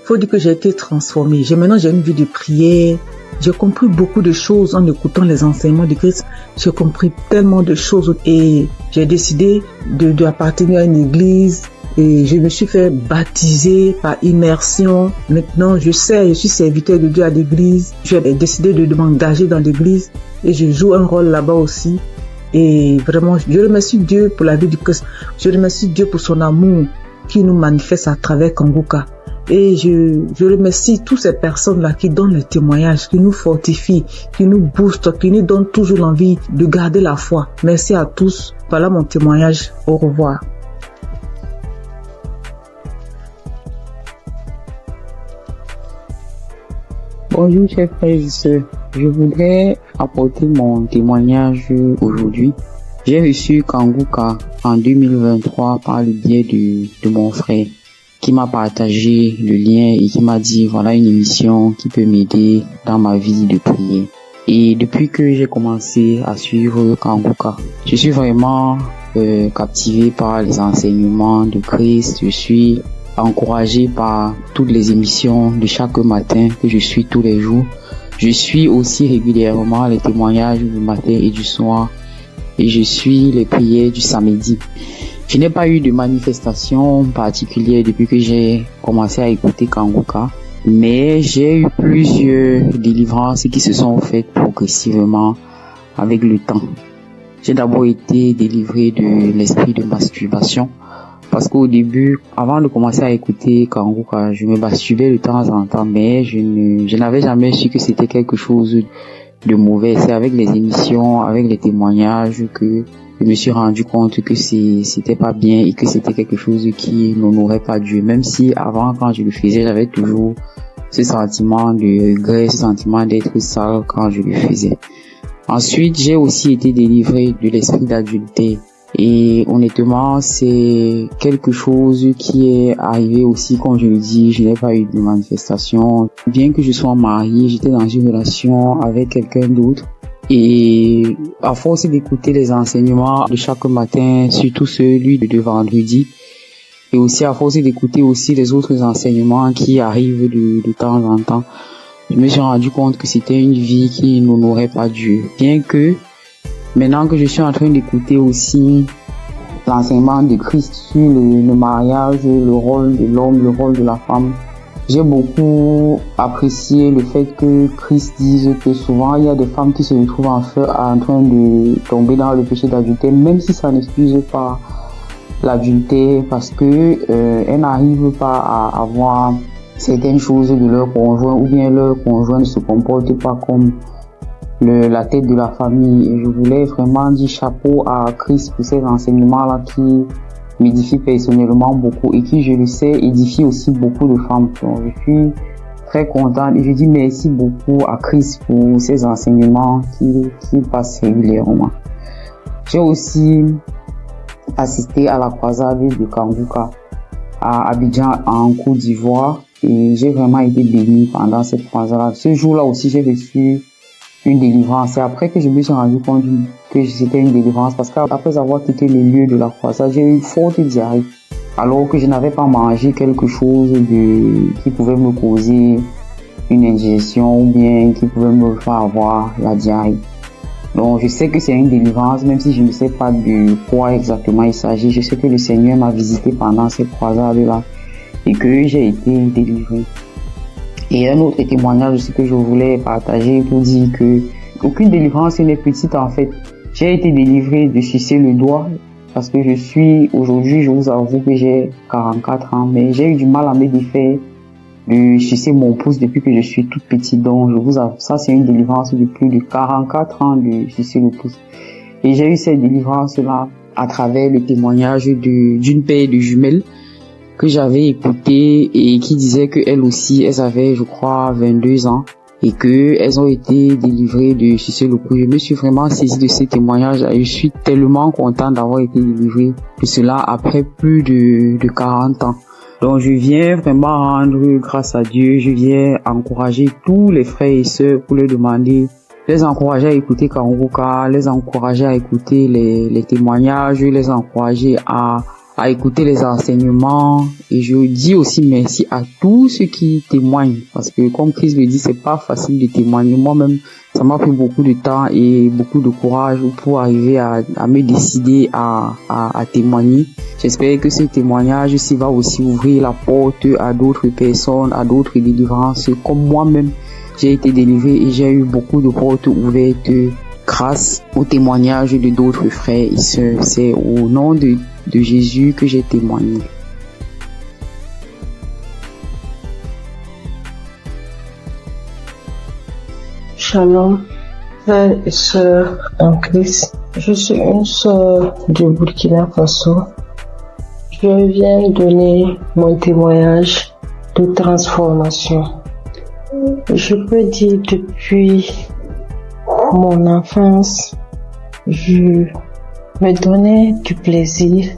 faut dire que j'ai été transformée. Maintenant, j'ai une vie de prière. J'ai compris beaucoup de choses en écoutant les enseignements de Christ. J'ai compris tellement de choses. Et j'ai décidé d'appartenir à une église. Et je me suis fait baptiser par immersion. Maintenant, je suis serviteur de Dieu à l'église. J'ai décidé de m'engager dans l'église. Et je joue un rôle là-bas aussi. Et vraiment, je remercie Dieu pour la vie du Christ. Je remercie Dieu pour son amour qui nous manifeste à travers Kanguka. Et je remercie toutes ces personnes-là qui donnent les témoignages, qui nous fortifient, qui nous boostent, qui nous donnent toujours l'envie de garder la foi. Merci à tous. Voilà mon témoignage. Au revoir. Bonjour chers frères et sœurs, je voudrais apporter mon témoignage aujourd'hui. J'ai reçu Kanguka en 2023 par le biais de mon frère qui m'a partagé le lien et qui m'a dit voilà une émission qui peut m'aider dans ma vie de prière. Et depuis que j'ai commencé à suivre Kanguka, je suis vraiment captivé par les enseignements de Christ. Je suis encouragé par toutes les émissions de chaque matin que je suis tous les jours. Je suis aussi régulièrement les témoignages du matin et du soir et je suis les prières du samedi. Je n'ai pas eu de manifestation particulière depuis que j'ai commencé à écouter Kanguka, mais j'ai eu plusieurs délivrances qui se sont faites progressivement avec le temps. J'ai d'abord été délivré de l'esprit de masturbation. Parce qu'au début, avant de commencer à écouter Kanguka, je me masturbais de temps en temps, mais je n'avais jamais su que c'était quelque chose de mauvais. C'est avec les émissions, avec les témoignages que je me suis rendu compte que c'était pas bien et que c'était quelque chose qui n'honorait pas Dieu. Même si avant, quand je le faisais, j'avais toujours ce sentiment de regret, ce sentiment d'être sale quand je le faisais. Ensuite, j'ai aussi été délivré de l'esprit d'adultère. Et honnêtement, c'est quelque chose qui est arrivé aussi, comme je le dis, je n'ai pas eu de manifestation. Bien que je sois mariée, j'étais dans une relation avec quelqu'un d'autre. Et à force d'écouter les enseignements de chaque matin, surtout celui de vendredi, et aussi à force d'écouter aussi les autres enseignements qui arrivent de temps en temps, je me suis rendu compte que c'était une vie qui n'honorait pas Dieu. Bien que maintenant que je suis en train d'écouter aussi l'enseignement de Christ sur le mariage, le rôle de l'homme, le rôle de la femme, j'ai beaucoup apprécié le fait que Christ dise que souvent il y a des femmes qui se retrouvent en train de tomber dans le péché d'adultère, même si ça n'excuse pas l'adultère, parce que elles n'arrivent pas à avoir certaines choses de leur conjoint, ou bien leur conjoint ne se comporte pas comme la tête de la famille. Et je voulais vraiment dire chapeau à Christ pour ces enseignements-là qui m'édifient personnellement beaucoup et qui, je le sais, édifient aussi beaucoup de femmes. Donc, je suis très contente et je dis merci beaucoup à Christ pour ces enseignements qui passent régulièrement. J'ai aussi assisté à la croisade de Kanguka à Abidjan en Côte d'Ivoire et j'ai vraiment été béni pendant cette croisade. Ce jour-là aussi, j'ai reçu une délivrance. C'est après que je me suis rendu compte que c'était une délivrance, parce qu'après avoir quitté le lieu de la croisade, j'ai eu une forte diarrhée, alors que je n'avais pas mangé quelque chose qui pouvait me causer une indigestion ou bien qui pouvait me faire avoir la diarrhée. Donc je sais que c'est une délivrance, même si je ne sais pas de quoi exactement il s'agit. Je sais que le Seigneur m'a visité pendant cette croisade-là et que j'ai été délivré. Et un autre témoignage aussi que je voulais partager pour dire que aucune délivrance n'est petite en fait. J'ai été délivré de sucer le doigt parce que aujourd'hui, je vous avoue que j'ai 44 ans, mais j'ai eu du mal à me défaire de sucer mon pouce depuis que je suis toute petite. Donc, je vous avoue, ça c'est une délivrance de plus de 44 ans de sucer le pouce. Et j'ai eu cette délivrance-là à travers le témoignage d'une paire de jumelles que j'avais écouté et qui disait que elles aussi, elles avaient, je crois, 22 ans et que elles ont été délivrées de sucer le pouce. Je me suis vraiment saisi de ces témoignages et je suis tellement content d'avoir été délivré de cela après plus de 40 ans. Donc je viens vraiment rendre grâce à Dieu, je viens encourager tous les frères et sœurs pour leur demander, les encourager à écouter Kanguka, les encourager à écouter les témoignages, les encourager à écouter les enseignements. Et je dis aussi merci à tous ceux qui témoignent, parce que comme Christ le dit, c'est pas facile de témoigner. Moi-même, ça m'a pris beaucoup de temps et beaucoup de courage pour arriver à me décider à témoigner. J'espère que ce témoignage aussi va aussi ouvrir la porte à d'autres personnes, à d'autres délivrances. Comme moi-même, j'ai été délivré et j'ai eu beaucoup de portes ouvertes grâce au témoignage de d'autres frères et sœurs. C'est au nom de Jésus que j'ai témoigné. Shalom, frères et sœurs en Christ. Je suis une sœur du Burkina Faso. Je viens donner mon témoignage de transformation. Je peux dire depuis mon enfance, je me donnais du plaisir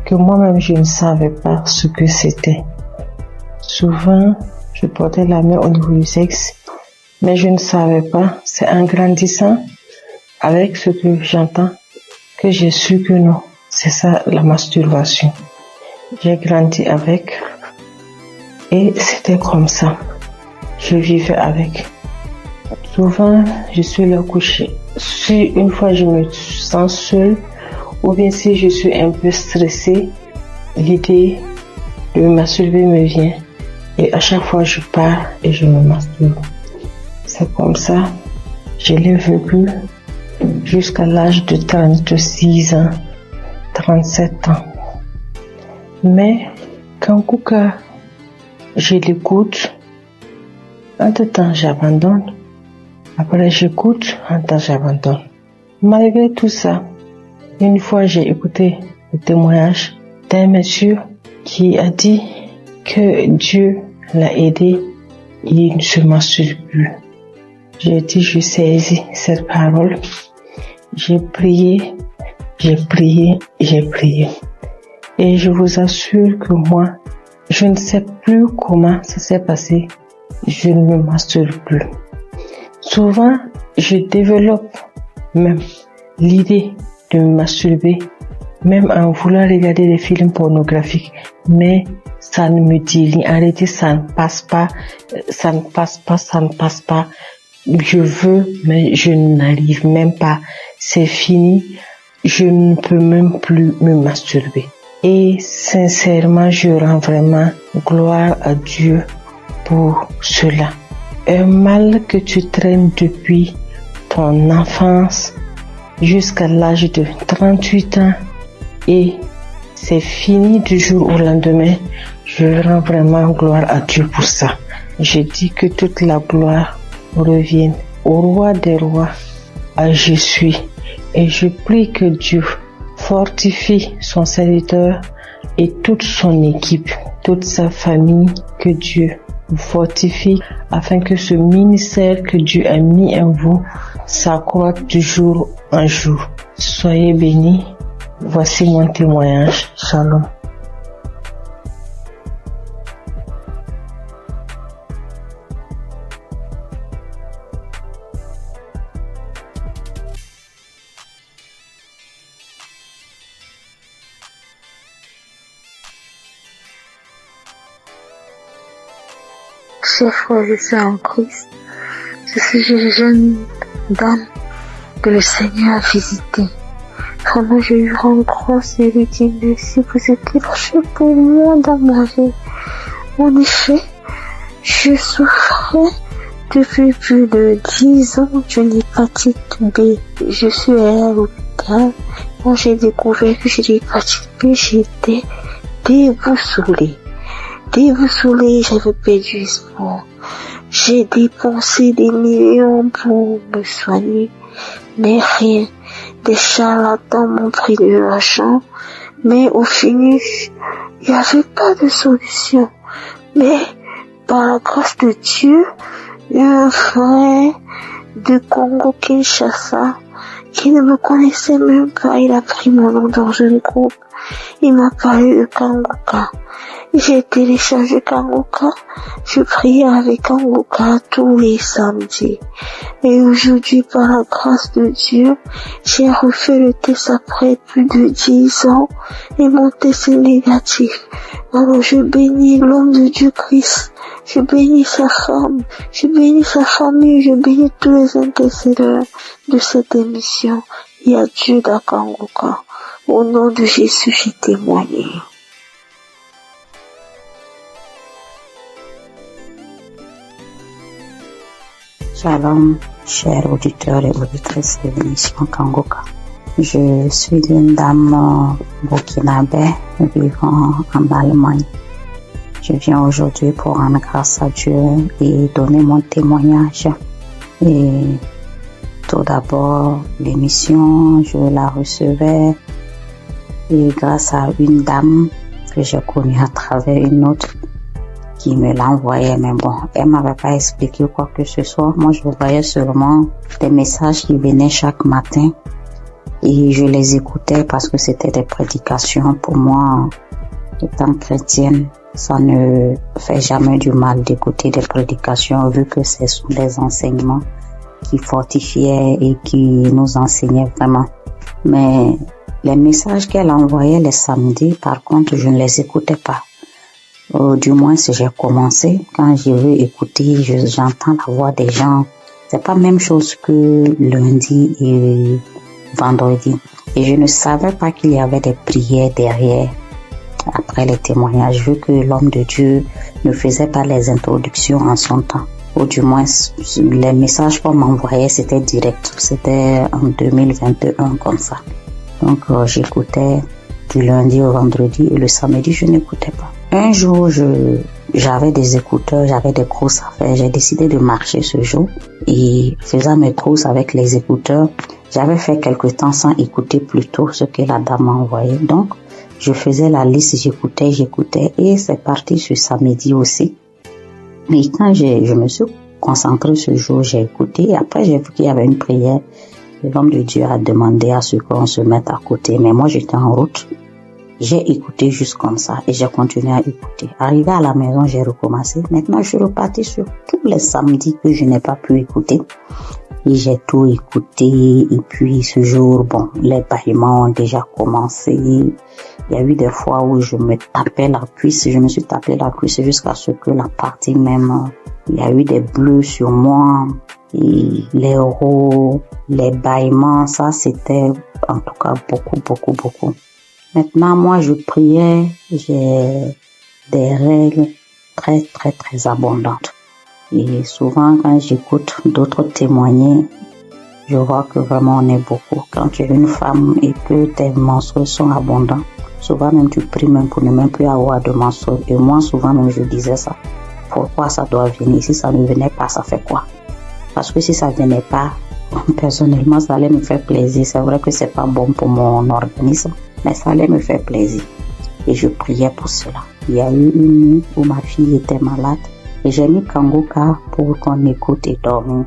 que moi-même je ne savais pas ce que c'était. Souvent, je portais la main au niveau du sexe, mais je ne savais pas. C'est en grandissant avec ce que j'entends que j'ai su que non, c'est ça la masturbation. J'ai grandi avec et c'était comme ça. Je vivais avec. Souvent, je suis là couchée. Si une fois je me sens seule ou bien si je suis un peu stressée, l'idée de me masturber me vient. Et à chaque fois, je pars et je me masturbe. C'est comme ça, je l'ai vécu jusqu'à l'âge de 36 ans, 37 ans. Mais quand Kouka, je l'écoute, entre-temps j'abandonne. Après j'écoute, entre-temps j'abandonne. Malgré tout ça, une fois j'ai écouté le témoignage d'un monsieur qui a dit que Dieu l'a aidé, il ne se masturbe plus. J'ai dit, je saisis cette parole. J'ai prié. Et je vous assure que moi, je ne sais plus comment ça s'est passé. Je ne me masturbe plus. Souvent, je développe même l'idée de me masturber, même en voulant regarder des films pornographiques. Mais ça ne me dit rien. Arrêtez, ça ne passe pas. Je veux, mais je n'arrive même pas. C'est fini. Je ne peux même plus me masturber. Et sincèrement, je rends vraiment gloire à Dieu pour cela. Un mal que tu traînes depuis ton enfance jusqu'à l'âge de 38 ans et c'est fini du jour au lendemain. Je rends vraiment gloire à Dieu pour ça. Je dis que toute la gloire revienne au roi des rois, à Jésus. Et je prie que Dieu fortifie son serviteur et toute son équipe, toute sa famille, que Dieu vous fortifie afin que ce ministère que Dieu a mis en vous s'accroisse de jour en jour. Soyez bénis. Voici mon témoignage. Shalom. Chers frères et sœurs en Christ, je suis une jeune dame que le Seigneur a visitée. Vraiment, je lui rends grâce et lui dis merci, vous êtes marché pour moi dans ma vie. En effet, je souffrais depuis plus de 10 ans d'une hépatite B. Je suis allée à l'hôpital. Quand j'ai découvert que j'ai l'hépatite B, j'étais déboussolée, j'avais perdu espoir. J'ai dépensé des millions pour me soigner, mais rien. Des charlatans m'ont pris de l'argent, mais au finish, il n'y avait pas de solution. Mais par la grâce de Dieu, un frère de Congo-Kinshasa qui ne me connaissait même pas, il a pris mon nom dans un groupe. Il m'a parlé de Kanguka. J'ai téléchargé Kanguka. Je priais avec Kanguka tous les samedis. Et aujourd'hui, par la grâce de Dieu, j'ai refait le test après plus de 10 ans et mon test est négatif. Alors je bénis l'homme de Dieu Christ. Je bénis sa femme. Je bénis sa famille. Je bénis tous les intercesseurs de cette émission. Il y a Dieu dans Kanguka. Au nom de Jésus, j'ai témoigné. Shalom, chers auditeurs et auditrices de l'émission Kanguka. Je suis une dame burkinabé vivant en Allemagne. Je viens aujourd'hui pour rendre grâce à Dieu et donner mon témoignage. Et tout d'abord, l'émission, je la recevais et grâce à une dame que j'ai connue à travers une autre qui me l'envoyait, mais bon, elle m'avait pas expliqué quoi que ce soit. Moi, je voyais seulement des messages qui venaient chaque matin et je les écoutais parce que c'était des prédications. Pour moi, étant chrétienne, ça ne fait jamais du mal d'écouter des prédications vu que ce sont des enseignements qui fortifiaient et qui nous enseignaient vraiment. Mais les messages qu'elle envoyait les samedis, par contre, je ne les écoutais pas. Du moins, si j'ai commencé, quand je veux écouter, j'entends la voix des gens. C'est pas la même chose que lundi et vendredi. Et je ne savais pas qu'il y avait des prières derrière, après les témoignages, vu que l'homme de Dieu ne faisait pas les introductions en son temps. Ou du moins, les messages qu'on m'envoyait, c'était direct. C'était en 2021 comme ça. Donc, j'écoutais du lundi au vendredi et le samedi, je n'écoutais pas. Un jour, j'avais des écouteurs, j'avais des courses à faire. J'ai décidé de marcher ce jour et faisant mes courses avec les écouteurs, j'avais fait quelque temps sans écouter plutôt ce que la dame m'a envoyé. Donc, je faisais la liste, j'écoutais et c'est parti ce samedi aussi. Mais quand je me suis concentrée ce jour, j'ai écouté et après j'ai vu qu'il y avait une prière. L'homme de Dieu a demandé à ce qu'on se mette à côté, mais moi j'étais en route. J'ai écouté juste comme ça et j'ai continué à écouter. Arrivé à la maison, j'ai recommencé. Maintenant, je suis reparti sur tous les samedis que je n'ai pas pu écouter. Et j'ai tout écouté. Et puis ce jour, bon, les bâillements ont déjà commencé. Il y a eu des fois où je me tapais la cuisse. Je me suis tapé la cuisse jusqu'à ce que la partie même, il y a eu des bleus sur moi. Et les euros, les bâillements, ça c'était en tout cas beaucoup. Maintenant, moi, je priais, j'ai des règles très abondantes. Et souvent, quand j'écoute d'autres témoigner, je vois que vraiment on est beaucoup. Quand tu es une femme et que tes menstrues sont abondantes, souvent même tu pries même pour ne même plus avoir de menstrues. Et moi, souvent même je disais ça. Pourquoi ça doit venir? Si ça ne venait pas, ça fait quoi? Parce que si ça venait pas, personnellement, ça allait me faire plaisir. C'est vrai que c'est pas bon pour mon organisme, mais ça allait me faire plaisir. Et je priais pour cela. Il y a eu une nuit où ma fille était malade et j'ai mis Kanguka pour qu'on écoute et dormir.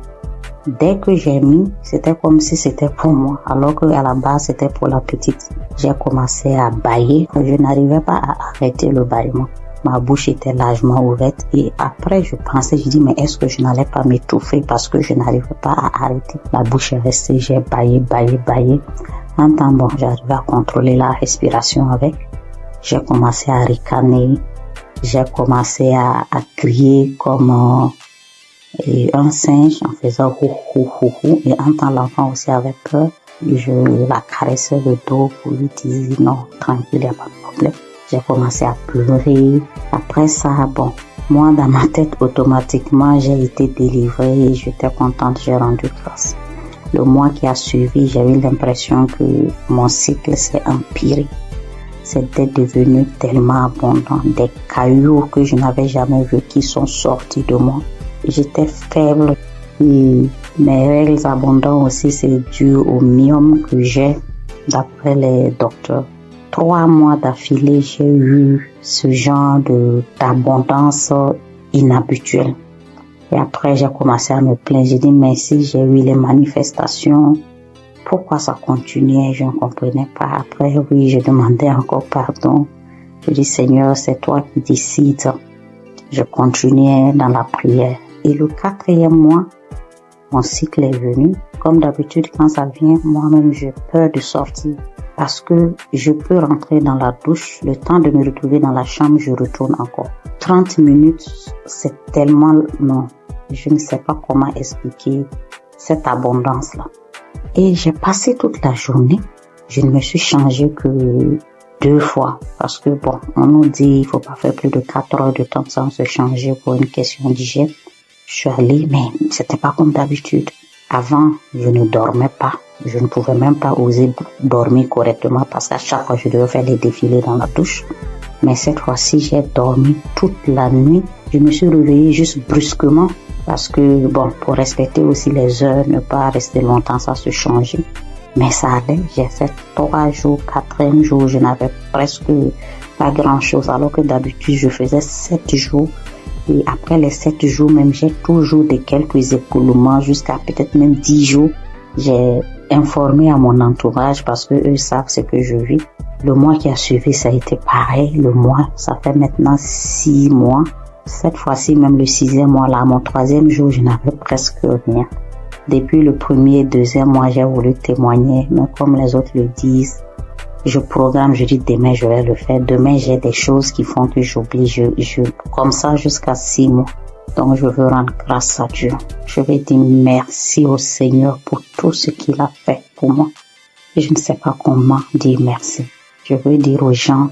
Dès que j'ai mis, c'était comme si c'était pour moi, alors qu'à la base c'était pour la petite. J'ai commencé à bâiller, je n'arrivais pas à arrêter le bâillement. Ma bouche était largement ouverte et après je pensais, je dis mais est-ce que je n'allais pas m'étouffer parce que je n'arrivais pas à arrêter. La bouche est restée, j'ai bâillé. En temps bon, j'arrivais à contrôler la respiration avec. J'ai commencé à ricaner, j'ai commencé à crier comme un singe en faisant hou. Et en temps l'enfant aussi avait peur. Je la caressais le dos pour lui dire non, tranquille, il n'y a pas de problème. J'ai commencé à pleurer. Après ça, bon, moi dans ma tête automatiquement j'ai été délivrée et j'étais contente, j'ai rendu grâce. Le mois qui a suivi, j'ai eu l'impression que mon cycle s'est empiré. C'était devenu tellement abondant, des cailloux que je n'avais jamais vus qui sont sortis de moi. J'étais faible et mes règles abondantes aussi, c'est dû au myome que j'ai d'après les docteurs. 3 mois d'affilée, j'ai eu ce genre d'abondance inhabituelle. Et après, j'ai commencé à me plaindre. J'ai dit, mais si j'ai eu les manifestations, pourquoi ça continuait? Je ne comprenais pas. Après, oui, je demandais encore pardon. Je dis, Seigneur, c'est toi qui décides. Je continuais dans la prière. Et le 4e mois, mon cycle est venu. Comme d'habitude, quand ça vient, moi-même, j'ai peur de sortir. Parce que je peux rentrer dans la douche, le temps de me retrouver dans la chambre, je retourne encore. 30 minutes, c'est tellement long. Je ne sais pas comment expliquer cette abondance-là. Et j'ai passé toute la journée. Je ne me suis changée que 2 fois. Parce que bon, on nous dit il faut pas faire plus de 4 heures de temps sans se changer pour une question d'hygiène. Je suis allée, mais c'était pas comme d'habitude. Avant, je ne dormais pas. Je ne pouvais même pas oser dormir correctement parce qu'à chaque fois, je devais faire des défilés dans la douche. Mais cette fois-ci, j'ai dormi toute la nuit. Je me suis réveillée juste brusquement parce que, pour respecter aussi les heures, ne pas rester longtemps, ça se changeait. Mais ça allait. J'ai fait 3 jours, 4e jour, je n'avais presque pas grand-chose alors que d'habitude, je faisais 7 jours. Et après les 7 jours même, j'ai toujours de quelques écoulements jusqu'à peut-être même 10 jours. J'ai informé à mon entourage parce que eux savent ce que je vis. Le mois qui a suivi, ça a été pareil. Le mois, ça fait maintenant 6 mois. Cette fois-ci, même le 6e mois, là, mon 3e jour, je n'avais presque rien. Depuis le 1er et 2e mois, j'ai voulu témoigner, mais comme les autres le disent, je programme, je dis demain, je vais le faire. Demain, j'ai des choses qui font que j'oublie. Comme ça, jusqu'à 6 mois. Donc, je veux rendre grâce à Dieu. Je vais dire merci au Seigneur pour tout ce qu'il a fait pour moi. Et je ne sais pas comment dire merci. Je veux dire aux gens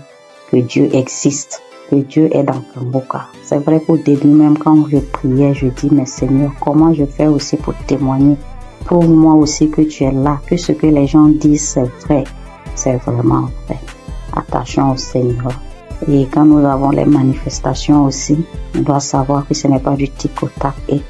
que Dieu existe, que Dieu est dans Kanguka. C'est vrai qu'au début, même quand je priais, je dis, mais Seigneur, comment je fais aussi pour témoigner? Prouve-moi aussi que tu es là, que ce que les gens disent, c'est vrai. C'est vraiment vrai. Attachons au Seigneur. Et quand nous avons les manifestations aussi, on doit savoir que ce n'est pas du tic-au-tac et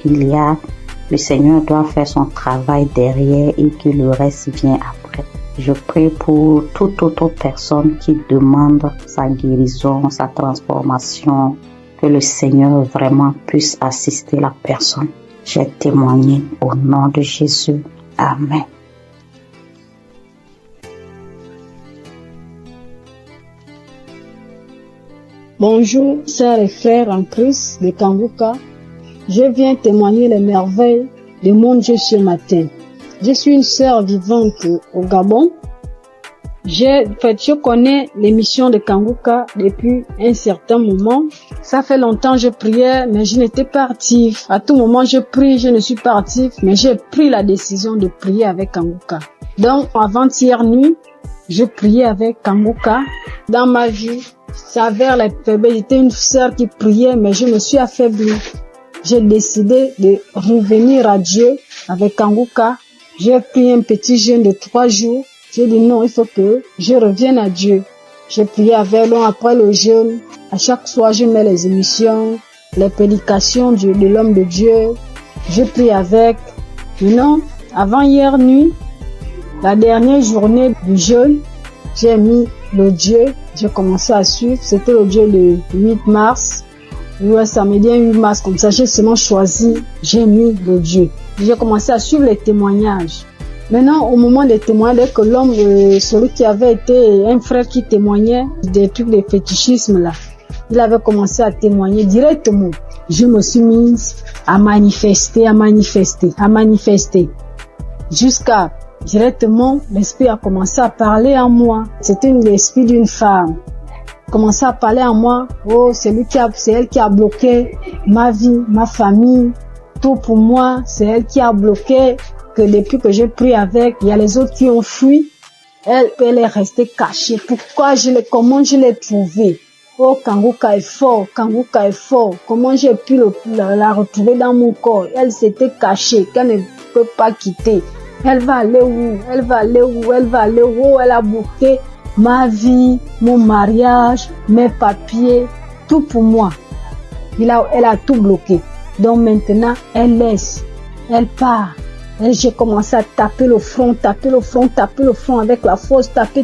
le Seigneur doit faire son travail derrière et que le reste vient après. Je prie pour toute autre personne qui demande sa guérison, sa transformation, que le Seigneur vraiment puisse assister la personne. J'ai témoigné au nom de Jésus. Amen. Bonjour, sœurs et frères en Christ de Kanguka. Je viens témoigner les merveilles de mon Dieu ce matin. Je suis une sœur vivante au Gabon. Je connais l'émission de Kanguka depuis un certain moment. Ça fait longtemps que je priais, mais je n'étais pas active. À tout moment, je prie, je ne suis pas active, mais j'ai pris la décision de prier avec Kanguka. Donc, avant-hier nuit, je priais avec Kanguka. Dans ma vie, ça avait la faiblesse. J'étais une sœur qui priait, mais je me suis affaiblie. J'ai décidé de revenir à Dieu avec Kanguka. J'ai pris un petit jeûne de 3 jours. J'ai dit non, il faut que je revienne à Dieu. J'ai prié avec lui après le jeûne. À chaque soir, je mets les émissions, les prédications de l'homme de Dieu. Je prie avec. Maintenant, avant hier nuit, la dernière journée du jeûne, j'ai mis l'audio. J'ai commencé à suivre. C'était l'audio le 8 mars. Ouais, samedi 8 mars, comme ça, j'ai seulement choisi, j'ai mis l'audio. J'ai commencé à suivre les témoignages. Maintenant, au moment des témoignages, dès que l'homme, celui qui avait été un frère qui témoignait des trucs de fétichisme là, il avait commencé à témoigner directement. Je me suis mise à manifester. Jusqu'à directement, l'esprit a commencé à parler en moi. C'était l'esprit d'une femme. Commençait à parler en moi. Oh, c'est elle qui a bloqué ma vie, ma famille, tout pour moi. C'est elle qui a bloqué que depuis que j'ai pris avec, il y a les autres qui ont fui. Elle est restée cachée. Comment je l'ai trouvée? Oh, Kanguka est fort. Comment j'ai pu la retrouver dans mon corps? Elle s'était cachée, qu'elle ne peut pas quitter. Elle va aller où? Elle a bloqué ma vie, mon mariage, mes papiers, tout pour moi. Elle a tout bloqué. Donc maintenant, elle laisse. Elle part. Et j'ai commencé à taper le front avec la force, taper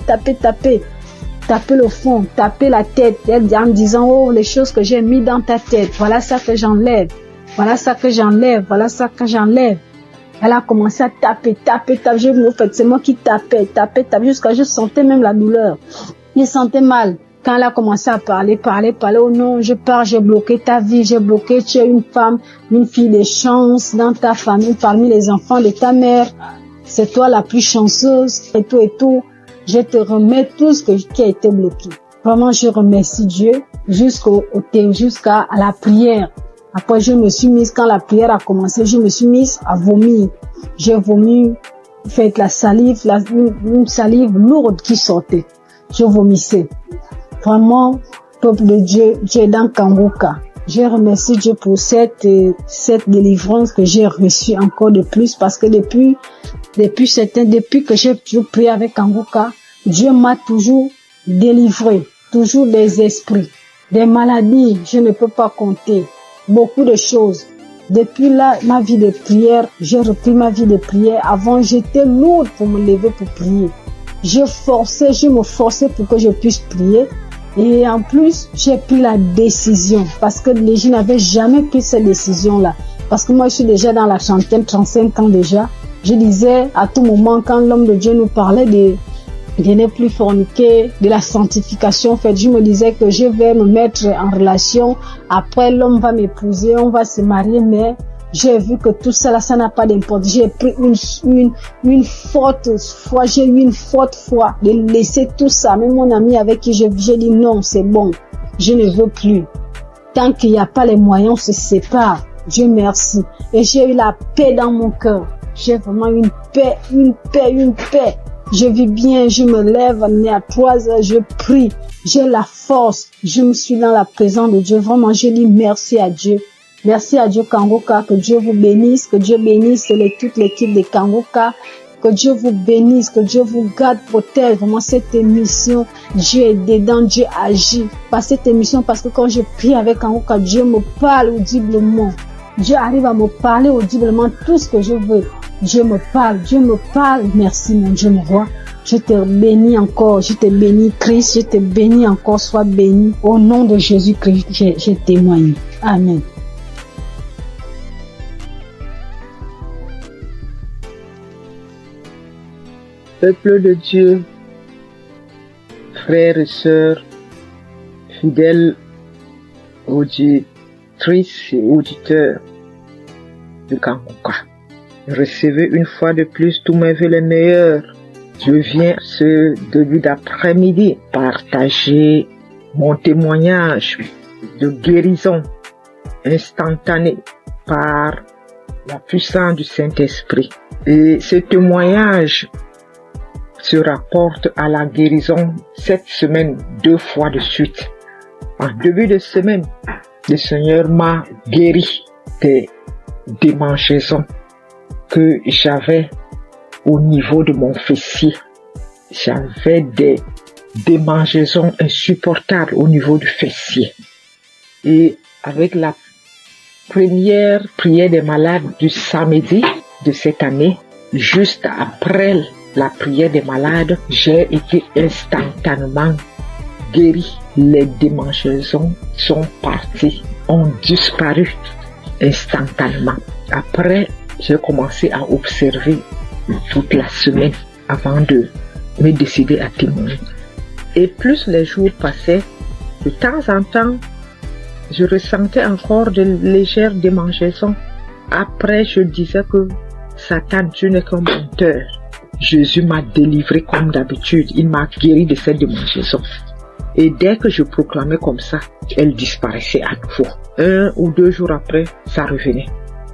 le front, taper la tête, en disant, oh, les choses que j'ai mis dans ta tête, voilà ça que j'enlève. Elle a commencé à taper. C'est moi qui tapais, jusqu'à je sentais même la douleur. Je sentais mal. Quand elle a commencé à parler, oh non, je pars, j'ai bloqué ta vie, tu es une femme, une fille de chance dans ta famille, parmi les enfants de ta mère. C'est toi la plus chanceuse, et tout. Je te remets tout ce qui a été bloqué. Vraiment, je remercie Dieu jusqu'à la prière. Après, quand la prière a commencé, je me suis mise à vomir. J'ai vomi, fait la salive, une salive lourde qui sortait. Je vomissais. Vraiment, peuple de Dieu, Dieu est dans Kanguka. Je remercie Dieu pour cette délivrance que j'ai reçue encore de plus, parce que depuis que j'ai toujours prié avec Kanguka, Dieu m'a toujours délivré, toujours des esprits, des maladies, je ne peux pas compter, beaucoup de choses. Depuis là, ma vie de prière, j'ai repris ma vie de prière. Avant, j'étais lourde pour me lever pour prier. Je me forçais pour que je puisse prier. Et en plus, j'ai pris la décision, parce que je n'avais jamais pris cette décision-là. Parce que moi, je suis déjà dans la trentaine, 35 ans déjà. Je disais à tout moment, quand l'homme de Dieu nous parlait de ne plus forniquer, de la sanctification, en fait, je me disais que je vais me mettre en relation. Après, l'homme va m'épouser, on va se marier, mais j'ai vu que tout ça, là, ça n'a pas d'importance. J'ai pris une forte foi, j'ai eu une forte foi de laisser tout ça. Même mon ami avec qui j'ai dit non, c'est bon, je ne veux plus. Tant qu'il n'y a pas les moyens, on se sépare. Dieu merci. Et j'ai eu la paix dans mon cœur. J'ai vraiment une paix. Je vis bien, je me lève à 3 heures, je prie, j'ai la force, je me suis dans la présence de Dieu. Vraiment, je dis merci à Dieu. Merci à Dieu Kanguka, que Dieu vous bénisse, que Dieu bénisse toute l'équipe de Kanguka, que Dieu vous bénisse, que Dieu vous garde, protège. Vraiment, cette émission, Dieu est dedans, Dieu agit par cette émission, parce que quand je prie avec Kanguka, Dieu me parle audiblement. Dieu arrive à me parler audiblement tout ce que je veux. Dieu me parle. Merci mon Dieu, mon roi. Je te bénis encore, je te bénis Christ, je te bénis encore, sois béni. Au nom de Jésus-Christ, je témoigne. Amen. Peuple de Dieu, frères et sœurs, fidèles auditrices et auditeurs de Kanguka, recevez une fois de plus tous mes vœux les meilleurs. Je viens ce début d'après-midi partager mon témoignage de guérison instantanée par la puissance du Saint-Esprit. Et ce témoignage se rapporte à la guérison cette semaine 2 fois de suite. En début de semaine, le Seigneur m'a guéri des démangeaisons que j'avais au niveau de mon fessier. J'avais des démangeaisons insupportables au niveau du fessier. Et avec la première prière des malades du samedi de cette année, juste après la prière des malades, j'ai été instantanément guéri. Les démangeaisons sont parties, ont disparu instantanément. Après, j'ai commencé à observer toute la semaine avant de me décider à témoigner. Et plus les jours passaient, de temps en temps, je ressentais encore de légères démangeaisons. Après, je disais que Satan, tu n'es qu'un menteur. Jésus m'a délivré comme d'habitude. Il m'a guéri de cette démangeaison. Et dès que je proclamais comme ça, elle disparaissait à nouveau. 1 ou 2 jours après, ça revenait.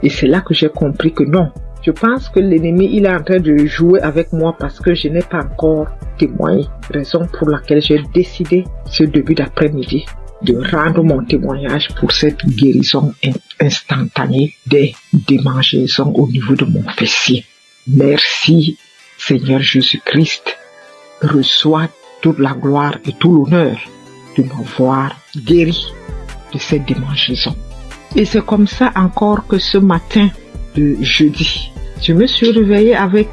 Et c'est là que j'ai compris que non. Je pense que l'ennemi, il est en train de jouer avec moi parce que je n'ai pas encore témoigné. Raison pour laquelle j'ai décidé ce début d'après-midi de rendre mon témoignage pour cette guérison instantanée des démangeaisons au niveau de mon fessier. Merci Seigneur Jésus-Christ. Reçois toute la gloire et tout l'honneur de m'avoir guéri de cette démangeaison. Et c'est comme ça encore que ce matin de jeudi, je me suis réveillée avec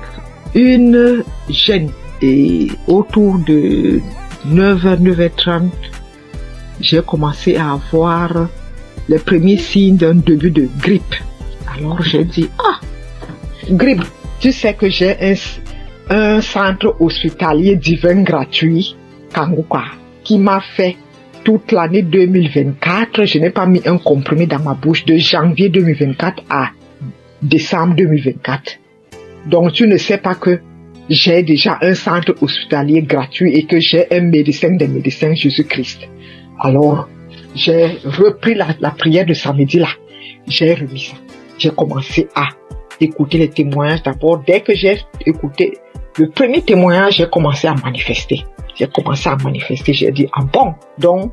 une gêne. Et autour de 9h, 9h30, j'ai commencé à avoir les premiers signes d'un début de grippe. Alors j'ai dit, grippe, tu sais que j'ai un centre hospitalier divin gratuit, Kanguka, qui m'a fait toute l'année 2024. Je n'ai pas mis un comprimé dans ma bouche de janvier 2024 à décembre 2024. Donc tu ne sais pas que j'ai déjà un centre hospitalier gratuit et que j'ai un médecin des médecins, Jésus-Christ. Alors, j'ai repris la prière de samedi là. J'ai remis ça. J'ai commencé à écouter les témoignages d'abord. Dès que j'ai écouté le premier témoignage, j'ai commencé à manifester. J'ai dit, ah bon, donc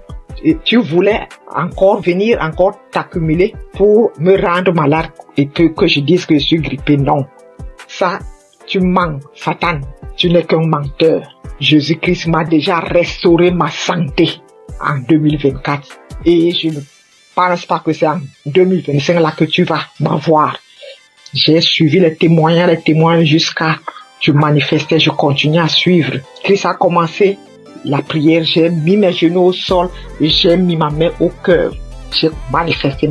tu voulais encore venir, encore t'accumuler pour me rendre malade et que je dise que je suis grippé. Non, ça, tu mens, Satan, tu n'es qu'un menteur. Jésus-Christ m'a déjà restauré ma santé en 2024 et je ne pense pas que c'est en 2025 là que tu vas m'avoir. J'ai suivi les témoins jusqu'à je manifestais, je continuais à suivre. Christ a commencé la prière, j'ai mis mes genoux au sol et j'ai mis ma main au cœur. J'ai manifesté.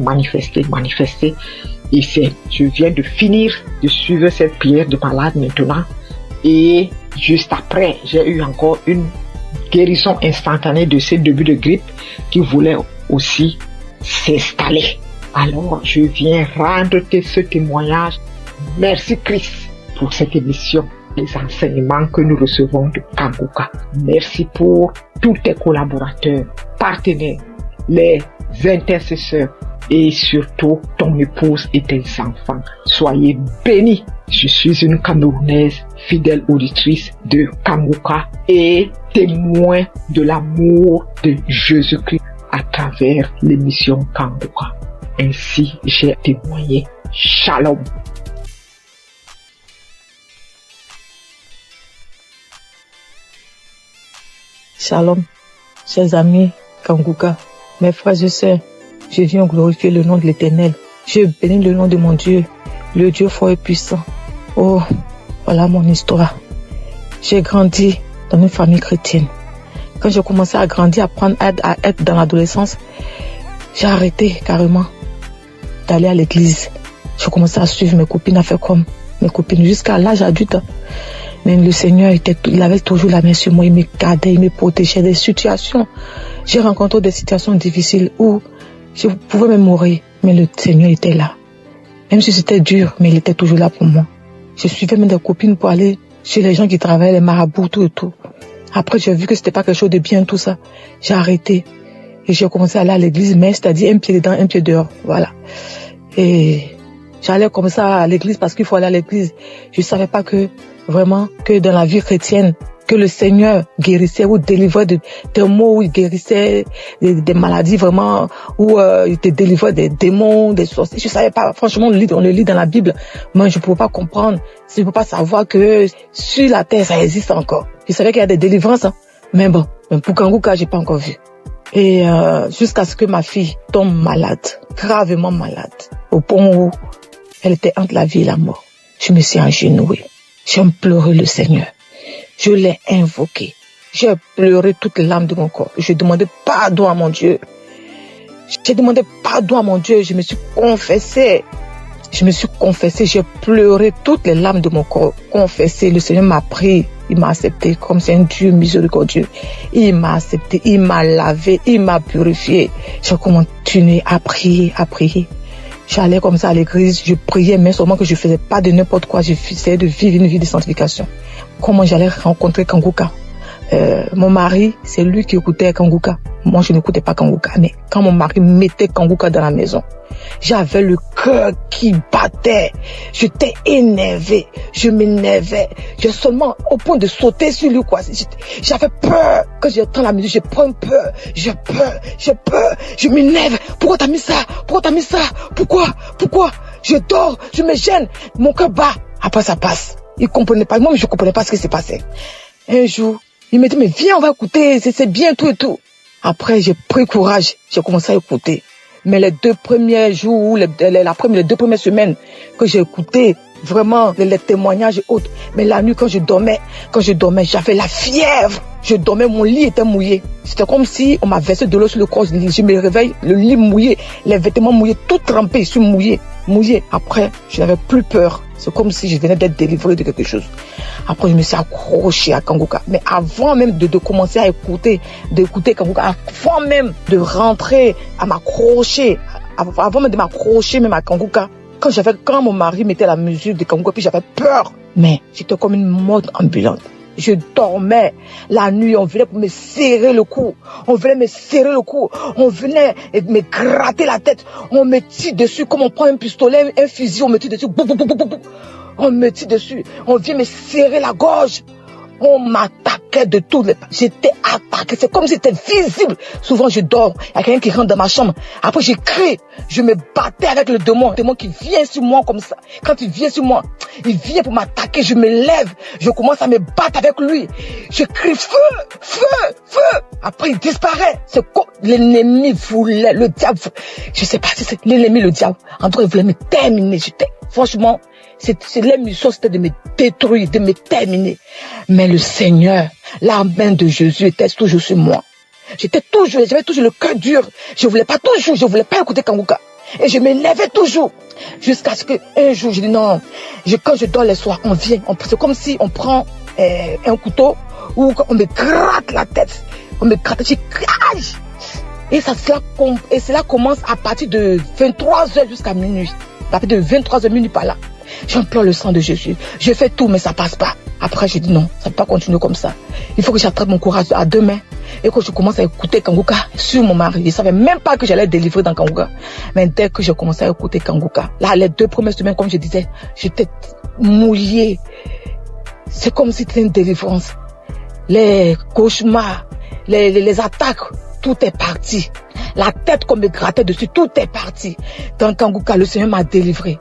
Et je viens de finir de suivre cette prière de malade maintenant. Et juste après, j'ai eu encore une guérison instantanée de ces débuts de grippe qui voulait aussi s'installer. Alors, je viens rendre ce témoignage. Merci Christ pour cette émission, les enseignements que nous recevons de Kanguka. Merci pour tous tes collaborateurs, partenaires, les intercesseurs et surtout ton épouse et tes enfants. Soyez bénis. Je suis une Camerounaise, fidèle auditrice de Kanguka et témoin de l'amour de Jésus-Christ à travers l'émission Kanguka. Ainsi, j'ai témoigné. Shalom. Shalom, chers amis Kanguka, mes frères et sœurs, je viens glorifier le nom de l'Éternel. Je bénis le nom de mon Dieu, le Dieu fort et puissant. Oh, voilà mon histoire. J'ai grandi dans une famille chrétienne. Quand j'ai commencé à grandir, à être dans l'adolescence, j'ai arrêté carrément d'aller à l'église. J'ai commencé à suivre mes copines, à faire comme mes copines jusqu'à l'âge adulte. Mais le Seigneur il avait toujours la main sur moi, il me gardait, il me protégeait des situations. J'ai rencontré des situations difficiles où je pouvais même mourir, mais le Seigneur était là. Même si c'était dur, mais il était toujours là pour moi. Je suivais même des copines pour aller chez les gens qui travaillaient, les marabouts, tout et tout. Après, j'ai vu que c'était pas quelque chose de bien, tout ça. J'ai arrêté. Et j'ai commencé à aller à l'église, mais c'est-à-dire un pied dedans, un pied dehors. Voilà. Et j'allais comme ça à l'église parce qu'il faut aller à l'église. Je savais pas que, vraiment, que dans la vie chrétienne, que le Seigneur guérissait ou délivrait des maux, où il guérissait des maladies vraiment, où il te délivrait des démons, des sorciers. Je savais pas, franchement, on le lit dans la Bible, mais je ne pouvais pas comprendre, je ne pouvais pas savoir que sur la terre, ça existe encore. Je savais qu'il y a des délivrances, hein. Mais bon, pour Kanguka, j'ai pas encore vu. Et jusqu'à ce que ma fille tombe malade, gravement malade, au point où elle était entre la vie et la mort. Je me suis agenouillée, j'ai pleuré le Seigneur. Je l'ai invoqué. J'ai pleuré toutes les larmes de mon corps. Je demandais pardon à mon Dieu. J'ai demandé pardon à mon Dieu. Je me suis confessée. J'ai pleuré toutes les larmes de mon corps. Confessé. Le Seigneur m'a pris. Il m'a accepté comme c'est un Dieu miséricordieux. Il m'a accepté. Il m'a lavé. Il m'a purifié. J'ai continué à prier, J'allais comme ça à l'église. Je priais, mais seulement que je faisais pas de n'importe quoi. J'essayais de vivre une vie de sanctification. Comment j'allais rencontrer Kanguka? Mon mari, c'est lui qui écoutait Kanguka. Moi, je n'écoutais pas Kanguka. Mais quand mon mari mettait Kanguka dans la maison, j'avais le cœur qui battait. J'étais énervé. Je m'énervais. J'ai seulement au point de sauter sur lui, quoi. J'avais peur. Quand j'entends la musique, j'ai peur. J'ai peur. Je m'énerve. Pourquoi t'as mis ça? Pourquoi? Je dors. Je me gêne. Mon cœur bat. Après, ça passe. Il comprenait pas. Moi, je comprenais pas ce qui s'est passé. Un jour, il me dit, mais viens, on va écouter, c'est bien, tout et tout. Après, j'ai pris courage. J'ai commencé à écouter. Mais les 2 premiers jours, les 2 premières semaines que j'ai écouté, vraiment, les témoignages et autres. Mais la nuit, quand je dormais, j'avais la fièvre. Je dormais, mon lit était mouillé. C'était comme si on m'a versé de l'eau sur le corps. Je me réveille, le lit mouillé, les vêtements mouillés, tout trempé, je suis mouillé. Après, je n'avais plus peur. C'est comme si je venais d'être délivré de quelque chose. Après, je me suis accroché à Kanguka. Mais avant même de commencer à d'écouter Kanguka, avant même de rentrer à m'accrocher, avant même de m'accrocher même à Kanguka, quand mon mari mettait la musique de Kanguka, puis j'avais peur. Mais j'étais comme une morte ambulante. Je dormais la nuit, on venait pour me serrer le cou. On venait me gratter la tête. On me tire dessus comme on prend un pistolet, un fusil, on me tire dessus. On me tire dessus. On vient me serrer la gorge. On m'attaquait de tous les... J'étais attaqué. C'est comme si c'était visible. Souvent, je dors. Il y a quelqu'un qui rentre dans ma chambre. Après, je crie. Je me battais avec le démon. Le démon qui vient sur moi comme ça. Quand il vient sur moi, il vient pour m'attaquer. Je me lève. Je commence à me battre avec lui. Je crie feu, feu, feu. Après, il disparaît. C'est quoi? L'ennemi voulait, le diable. Je sais pas si c'est l'ennemi, le diable. En tout cas, il voulait me terminer. Franchement, l'émission, c'était de me détruire, de me terminer. Mais le Seigneur, la main de Jésus était toujours sur moi. J'avais toujours le cœur dur. Je voulais pas écouter Kanguka. Et je m'élevais toujours. Jusqu'à ce qu'un jour, je dis non. Quand je dors les soirs, c'est comme si on prend un couteau ou on me gratte la tête. On me gratte, je crache. Et cela commence à partir de 23h jusqu'à minuit. À partir de 23h minuit par là. J'implore le sang de Jésus. Je fais tout, mais ça passe pas. Après, je dis non, ça ne peut pas continuer comme ça. Il faut que j'attrape mon courage à deux mains et que je commence à écouter Kanguka sur mon mari. Je ne savais même pas que j'allais délivrer dans Kanguka. Mais dès que j'ai commencé à écouter Kanguka, là, les 2 premières semaines, comme je disais, j'étais mouillée. C'est comme si c'était une délivrance. Les cauchemars, les attaques, tout est parti. La tête qu'on me grattait dessus, tout est parti. Dans Kanguka, le Seigneur m'a délivré.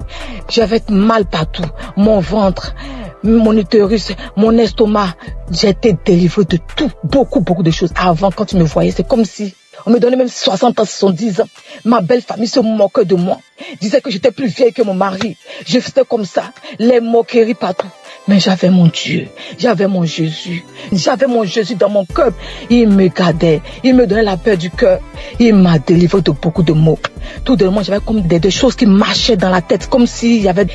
J'avais mal partout. Mon ventre, mon utérus, mon estomac. J'ai été délivré de tout. Beaucoup de choses. Avant, quand tu me voyais, c'est comme si on me donnait même 60 ans, 70 ans. Ma belle famille se moquait de moi. Disait que j'étais plus vieille que mon mari. Je faisais comme ça. Les moqueries partout. Mais j'avais mon Dieu, j'avais mon Jésus dans mon cœur. Il me gardait, il me donnait la paix du cœur. Il m'a délivré de beaucoup de maux. Tout de moi, j'avais comme des choses qui marchaient dans la tête, comme s'il y avait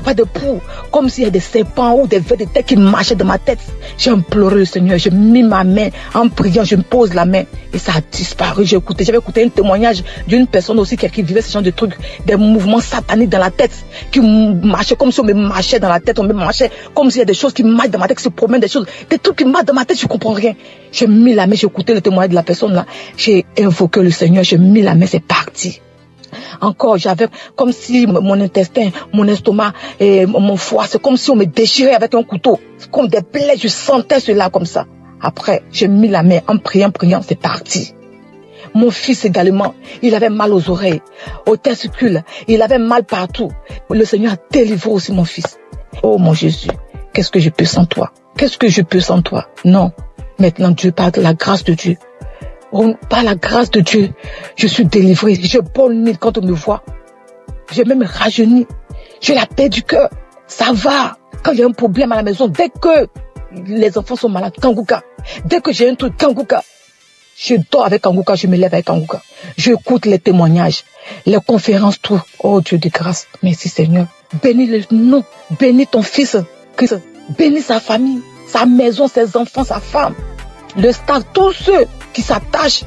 pas de poux, comme s'il y avait des serpents ou des vers de tête qui marchaient dans ma tête. J'ai imploré le Seigneur, j'ai mis ma main en priant, je me pose la main et ça a disparu. J'avais écouté un témoignage d'une personne aussi qui vivait ce genre de trucs, des mouvements sataniques dans la tête, qui marchaient comme si on me marchait dans la tête, on me marchait comme s'il y a des choses qui marchent dans ma tête, qui se promènent, des trucs qui marchent dans ma tête, je comprends rien. J'ai mis la main, j'ai écouté le témoignage de la personne là, j'ai invoqué le Seigneur, j'ai mis la main, c'est parti. Encore, j'avais comme si mon intestin, mon estomac et mon foie, c'est comme si on me déchirait avec un couteau. C'est comme des plaies, je sentais cela comme ça. Après, j'ai mis la main en priant, c'est parti. Mon fils également, il avait mal aux oreilles, aux testicules, il avait mal partout. Le Seigneur a délivré aussi mon fils. Oh mon Jésus, qu'est-ce que je peux sans toi? Qu'est-ce que je peux sans toi? Non. Maintenant, Dieu, par la grâce de Dieu. Par la grâce de Dieu, je suis délivré. Je bonne quand on me voit. J'ai même rajeuni. J'ai la paix du cœur. Ça va. Quand il y a un problème à la maison, dès que les enfants sont malades, Kanguka. Dès que j'ai un truc, Kanguka. Je dors avec Kanguka, je me lève avec Kanguka. J'écoute les témoignages, les conférences, tout. Oh Dieu de grâce. Merci Seigneur. Bénis le nom. Bénis ton fils, Christ. Bénis sa famille, sa maison, ses enfants, sa femme. Le staff, tous ceux qui s'attachent,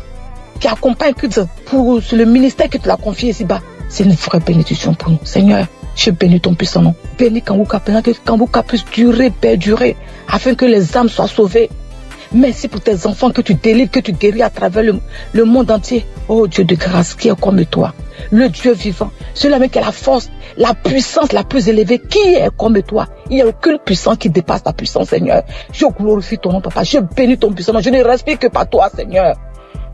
qui accompagnent Christ pour le ministère que tu l'as confié ici-bas. C'est une vraie bénédiction pour nous. Seigneur, je bénis ton puissant nom. Bénis Kanguka, que Kanguka puisse durer, perdurer, afin que les âmes soient sauvées. Merci pour tes enfants que tu délivres, que tu guéris à travers le monde entier. Oh Dieu de grâce, qui est comme toi, le Dieu vivant, celui-là qui a la force, la puissance la plus élevée, qui est comme toi. Il n'y a aucune puissance qui dépasse ta puissance, Seigneur. Je glorifie ton nom, Papa. Je bénis ton puissant nom. Je ne respire que par toi, Seigneur.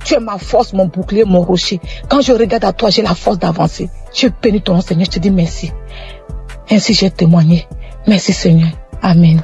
Tu es ma force, mon bouclier, mon rocher. Quand je regarde à toi, j'ai la force d'avancer. Je bénis ton nom, Seigneur. Je te dis merci. Ainsi j'ai témoigné. Merci, Seigneur. Amen.